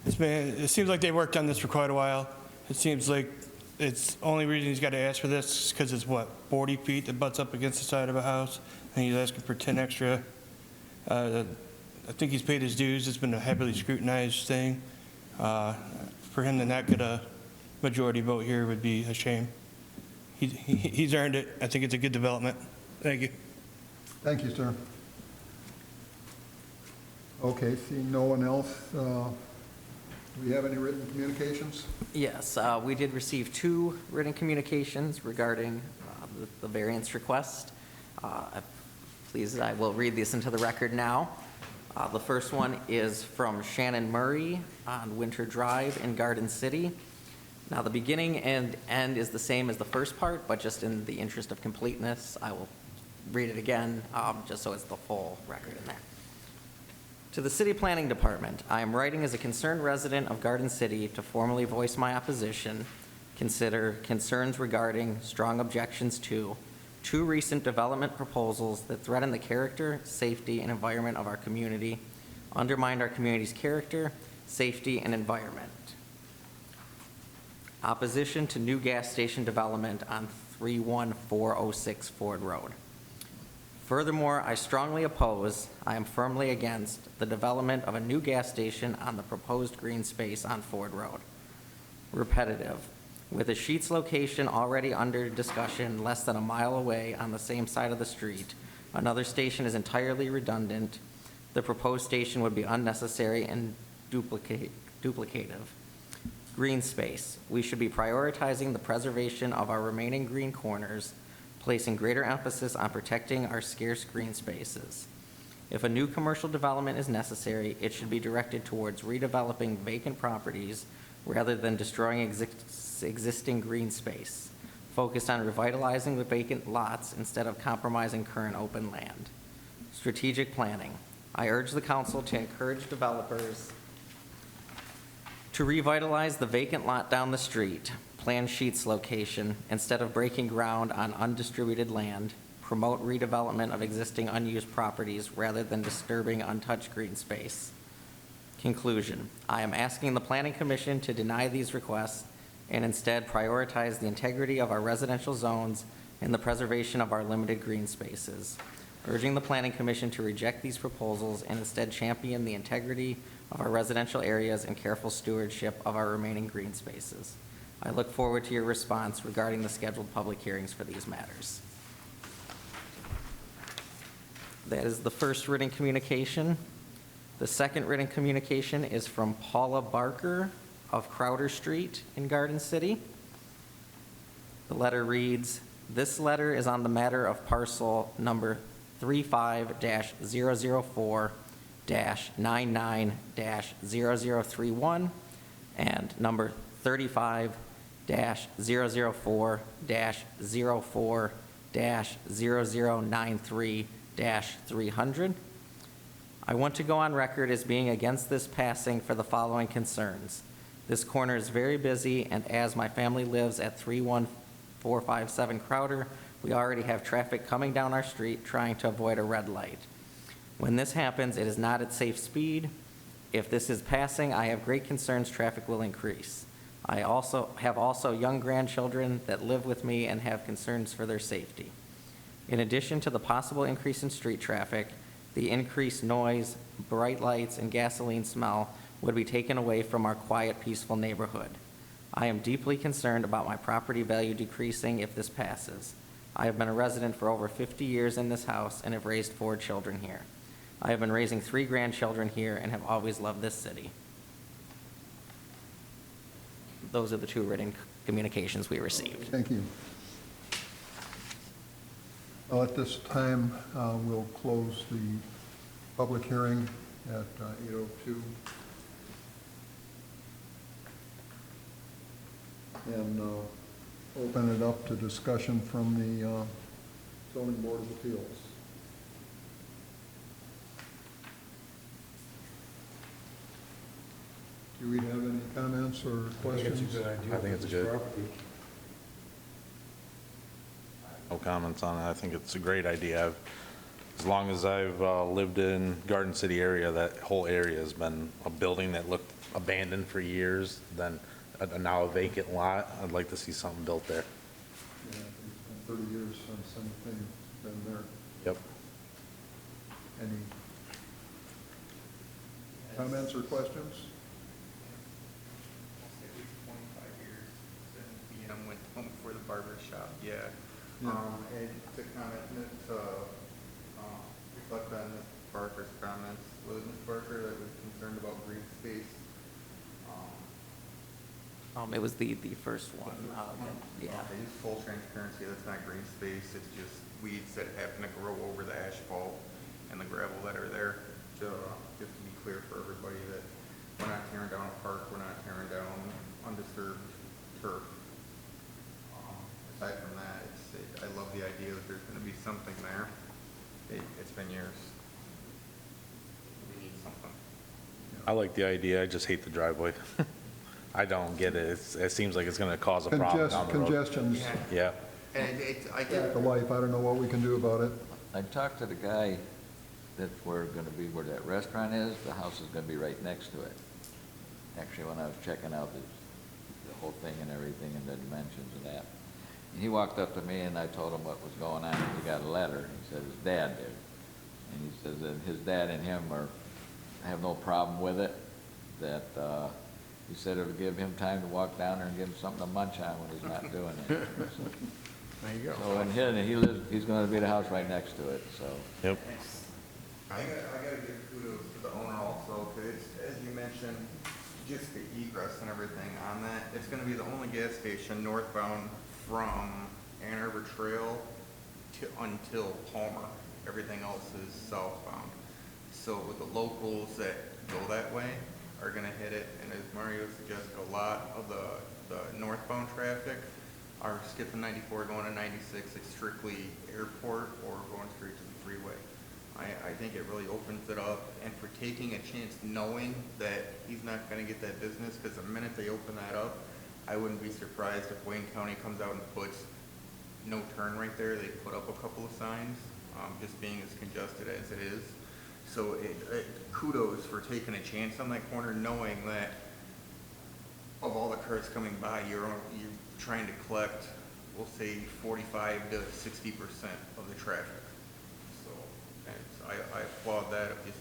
It seems like they worked on this for quite a while. It seems like it's only reason he's got to ask for this is because it's, 40 feet that butts up against the side of a house, and he's asking for 10 extra. I think he's paid his dues. It's been a heavily scrutinized thing. For him to not get a majority vote here would be a shame. He's earned it. I think it's a good development. Thank you. Thank you, sir. Okay, seeing no one else, do we have any written communications? Yes, we did receive 2 written communications regarding the variance request. Please, I will read this into the record now. The first one is from Shannon Murray on Winter Drive in Garden City. Now, the beginning and end is the same as the first part, but just in the interest of completeness, I will read it again, just so it's the full record in there. To the City Planning Department, I am writing as a concerned resident of Garden City to formally voice my opposition, consider concerns regarding strong objections to 2 recent development proposals that threaten the character, safety, and environment of our community, undermine our community's character, safety, and environment. Opposition to new gas station development on 31406 Ford Road. Furthermore, I strongly oppose, I am firmly against, the development of a new gas station on the proposed green space on Ford Road. Repetitive. With a Sheetz location already under discussion less than a mile away on the same side of the street, another station is entirely redundant. The proposed station would be unnecessary and duplicative. Green space. We should be prioritizing the preservation of our remaining green corners, placing greater emphasis on protecting our scarce green spaces. If a new commercial development is necessary, it should be directed towards redeveloping vacant properties rather than destroying existing green space, focused on revitalizing the vacant lots instead of compromising current open land. Strategic planning. I urge the council to encourage developers to revitalize the vacant lot down the street, plan Sheetz location, instead of breaking ground on undistributed land, promote redevelopment of existing unused properties rather than disturbing untouched green space. Conclusion. I am asking the Planning Commission to deny these requests and instead prioritize the integrity of our residential zones and the preservation of our limited green spaces. Urging the Planning Commission to reject these proposals and instead champion the integrity of our residential areas and careful stewardship of our remaining green spaces. I look forward to your response regarding the scheduled public hearings for these matters. That is the first written communication. The second written communication is from Paula Barker of Crowder Street in Garden City. The letter reads, "This letter is on the matter of parcel number 35-004-99-0031 and number 35-004-04-0093-300. I want to go on record as being against this passing for the following concerns. This corner is very busy, and as my family lives at 31457 Crowder, we already have traffic coming down our street trying to avoid a red light. When this happens, it is not at safe speed. If this is passing, I have great concerns traffic will increase. I have young grandchildren that live with me and have concerns for their safety. In addition to the possible increase in street traffic, the increased noise, bright lights, and gasoline smell would be taken away from our quiet, peaceful neighborhood. I am deeply concerned about my property value decreasing if this passes. I have been a resident for over 50 years in this house and have raised 4 children here. I have been raising 3 grandchildren here and have always loved this city." Those are the 2 written communications we received. Thank you. At this time, we'll close the public hearing at 8:02. And open it up to discussion from the zoning board of appeals. Do we have any comments or questions? I think it's good. No comments on it. I think it's a great idea. As long as I've lived in Garden City area, that whole area has been a building that looked abandoned for years, then now a vacant lot. I'd like to see something built there. Yeah, it's been 30 years since anything's been there. Yep. Any comments or questions? At least 25 years, 7 PM went home for the barber shop, yeah. Yeah. And to comment, to reflect on Ms. Barker's comments, was it Ms. Barker that was concerned about green space? It was the first one. Yeah. Okay, just full transparency, that's not green space, it's just weeds that happen to grow over the asphalt and the gravel that are there. So, just to be clear for everybody that we're not tearing down a park, we're not tearing down undisturbed turf. Aside from that, I love the idea that there's gonna be something there. It's been years. We need something. I like the idea. I just hate the driveway. I don't get it. It seems like it's going to cause a problem down the road. Congestion's Yeah. And I back get, to life. I don't know what we can do about it. I talked to the guy that's where that restaurant is, the house is gonna be right next to it. Actually, when I was checking out the whole thing and everything and the dimensions and that. And he walked up to me and I told him what was going on. He got a letter. He said his dad did. And he says that his dad and him have no problem with it, that, he said it would give him time to walk down there and give him something to munch on when he's not doing it. There you go. So, and he's gonna be the house right next to it, so. Yep. I gotta give kudos to the owner also, because as you mentioned, just the egress and everything on that, it's gonna be the only gas station northbound from Ann Arbor Trail until Palmer. Everything else is southbound. So the locals that go that way are gonna hit it, and as Mario suggested, a lot of the northbound traffic are skipping 94, going to 96, it's strictly airport or going straight to the freeway. I think it really opens it up, and for taking a chance knowing that he's not gonna get that business, because the minute they open that up, I wouldn't be surprised if Wayne County comes out and puts no turn right there. They put up a couple of signs, just being as congested as it is. So kudos for taking a chance on that corner, knowing that of all the cars coming by, you're trying to collect, we'll say 45 to 60% of the traffic. So I applaud that of just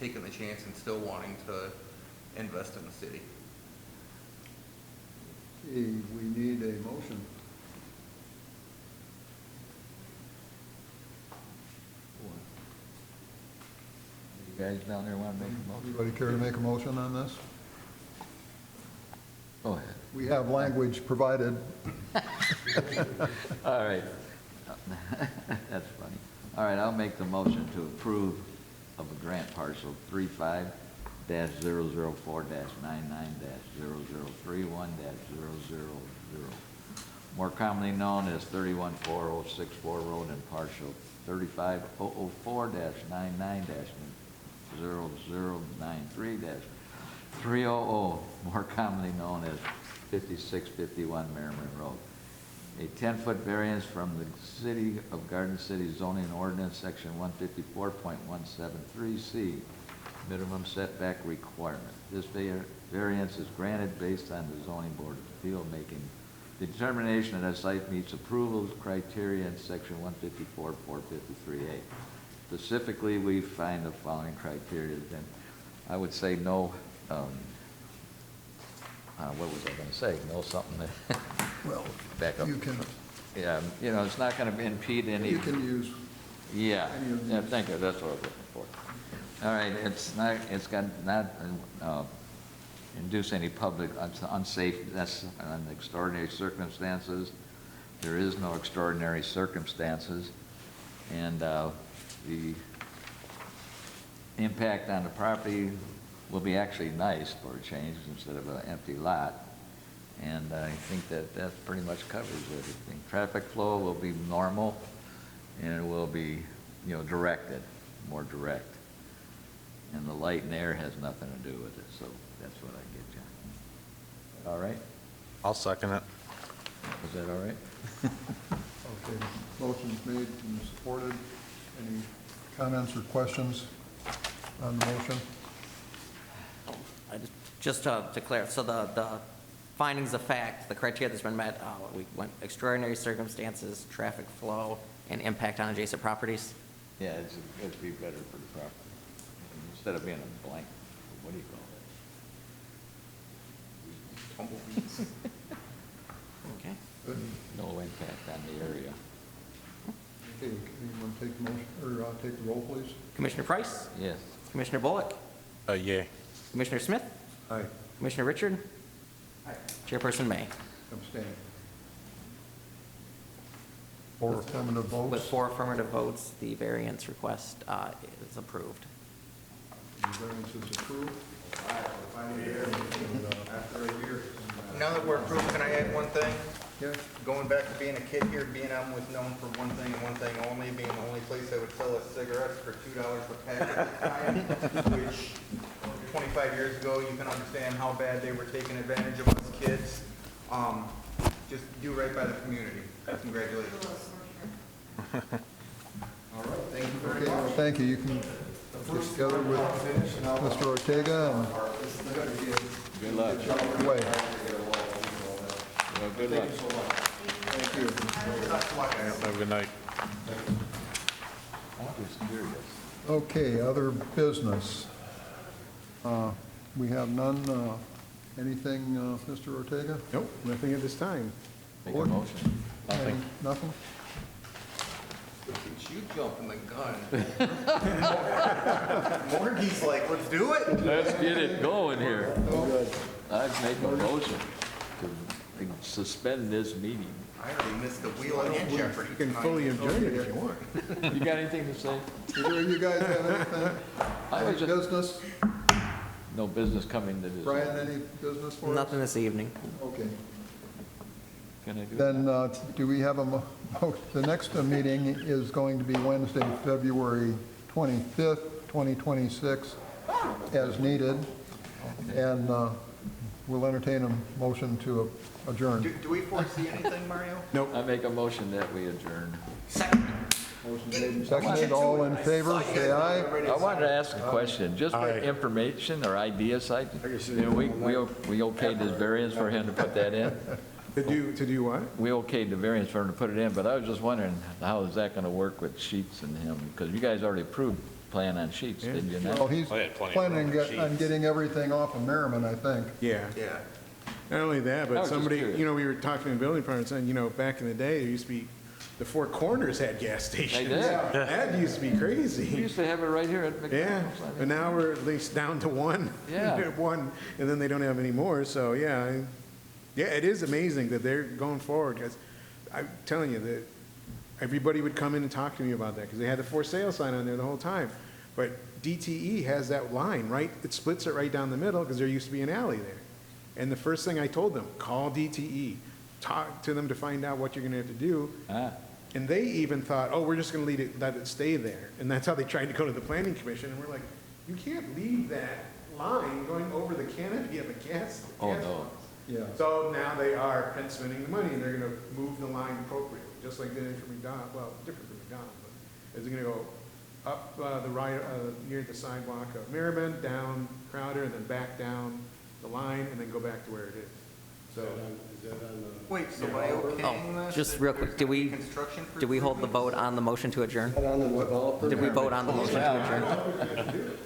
taking the chance and still wanting to invest in the city. Okay, we need a motion. You guys down there wanna make a motion? Anybody care to make a motion on this? Go ahead. We have language provided. Well, All right. That's funny. All right, I'll make the motion to approve of a grant parcel 35-004-99-0031-000, more commonly known as 314064 Road, and partial 35-004-99-0093-300, more commonly known as 5651 Merriman Road. A 10-foot variance from the City of Garden City zoning ordinance, section 154.173C, minimum setback requirement. This variance is granted based on the zoning board of appeal making the determination that a site meets approval criteria in section 154.453A. Specifically, we find the following criteria. Then I would say no, what was I going to say? No something that, Well, back up. you can, Yeah, you know, it's not going to impede any. you can use, Yeah, any of yeah, these. thank you, that's what I was looking for. All right, it's not, it's got not induce any public unsafe, that's on extraordinary circumstances. There is no extraordinary circumstances. And the impact on the property will be actually nice for a change instead of an empty lot. And I think that that pretty much covers everything. Traffic flow will be normal, and it will be, you know, directed, more direct. And the light and air has nothing to do with it, so that's what I get you. All right? I'll second it. Is that all right? okay, motion's made and supported. Any comments or questions on the motion? Just to clarify, so the findings of fact, the criteria that's been met, we went extraordinary circumstances, traffic flow, and impact on adjacent properties. Yeah, it'd be better for the property. Instead of being a blank, what do you call Okay. Good. it? No impact on the area. Okay, anyone take the motion, or take the roll, please? Commissioner Price? Yes. Commissioner Bullock? Yay. Commissioner Smith? Aye. Commissioner Richard? Chairperson May? Abstain. 4 affirmative votes. With 4 affirmative votes, the variance request is approved. The variance is approved. After a year. Now that we're approved, can I add one thing? Yeah. Going back to being a kid here, B&M was known for one thing and one thing only, being the only place that would sell us cigarettes for $2 a pack at the time, which 25 years ago, you can understand how bad they were taking advantage of us kids. Just do right by the community. Congratulations. All right, thank you very Okay, much. well, thank you. You can get together with Mr. Ortega and Good luck. away. Well, good luck. Thank you. Have a good night. I was curious. Okay, other business. We have none. Anything, Mr. Ortega? Nope, nothing at this time. Make a motion. Nothing? Nothing? You jumping the gun. Morgie's like, let's do it. Let's get it going here. I'd make a motion to suspend this meeting. I already missed the wheel and Jeopardy. You can fully adjourn it if you want. You got anything to say? Either of you guys have anything? I was Any just, business? no business coming to this. Brian, any business for us? Nothing this evening. Okay. Can I do it? Then, do we have the next meeting is going to be Wednesday, February 25th, 2026, as needed. And we'll entertain a motion to adjourn. Do we foresee anything, Mario? I make a motion that we adjourn. Second. Motion made and seconded. All in favor, say aye. I wanted to ask a question, just for information or idea side. We okayed this variance for him to put that in? To do what? We okayed the variance for him to put it in, but I was just wondering, how is that gonna work with Sheets and him? Because you guys already approved plan on Sheets, didn't you Well, not? he's I had plenty of planning room for on getting everything off of Merriman, I think. Yeah. Yeah. Not only that, I but was just somebody, curious. you know, we were talking to the building department, saying, you know, back in the day, there used to be, the Four Corners had gas stations. did? That used to be We crazy. used to have it right here at Yeah, McDonald's. I but mean, now we're at least down to one. Yeah. One, and then they don't have any more, so yeah. Yeah, it is amazing that they're going forward, because I'm telling you that everybody would come in and talk to me about that because they had the for sale sign on there the whole time. But DTE has that line, right? It splits it right down the middle because there used to be an alley there. And the first thing I told them, call DTE, talk to them to find out what you're going to have to do. And they even thought, oh, we're just going to let it stay there. And that's how they tried to go to the planning commission. And we're like, you can't leave that line going over the canopy of a gas. Oh, gas no. box. Yeah. So now they are hence spending the money, and they're gonna move the line appropriately, just like they did for McDonald, well, different from McDonald, but it's gonna go up the right, near the sidewalk of Merriman, down Crowder, and then back down the line, and then go back to where it is. So, Is that on the? Wait, so by okaying this? Just that real quick, there's did gonna be we, construction did we hold the improvements? vote on the motion to adjourn? On the developer? Did we vote on the motion to adjourn?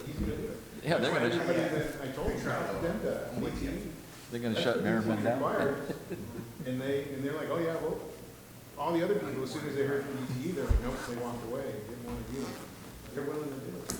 Yeah, they're gonna, I told them they're gonna shut Merriman down. and they're like, oh, yeah, well, all the other people, as soon as they heard from DTE, they're like, nope, they walked away, didn't want to do it. They're willing to do it.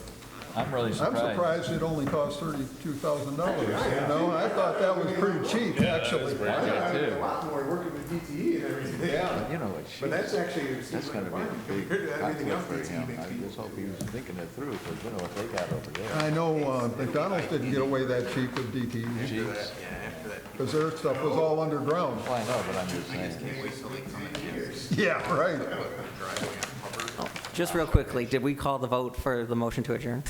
I'm really I'm surprised. surprised it only cost $32,000, you know? I thought that was pretty cheap, actually. I did a lot more working with DTE and everything. Yeah. You know what, But that's actually, it that's seems gonna like be a fun big compared to everything else conflict for DTE him. makes I people. just hope he was thinking it through, because you know what they got over there. I know McDonald's didn't get away that cheap with DTE, Jeez. because their stuff was all underground. Well, I know, but I'm just saying. Yeah, right. Just real quickly, did we call the vote for the motion to adjourn?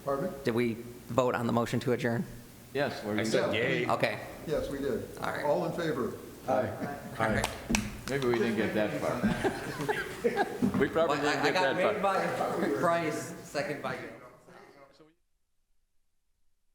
Pardon me? Did we vote on the motion to adjourn? Yes, where you yay. Okay. Yes, we did. All right. All in favor? All right. Maybe we didn't get that far. We probably didn't I get got that far. made by Price, second by you.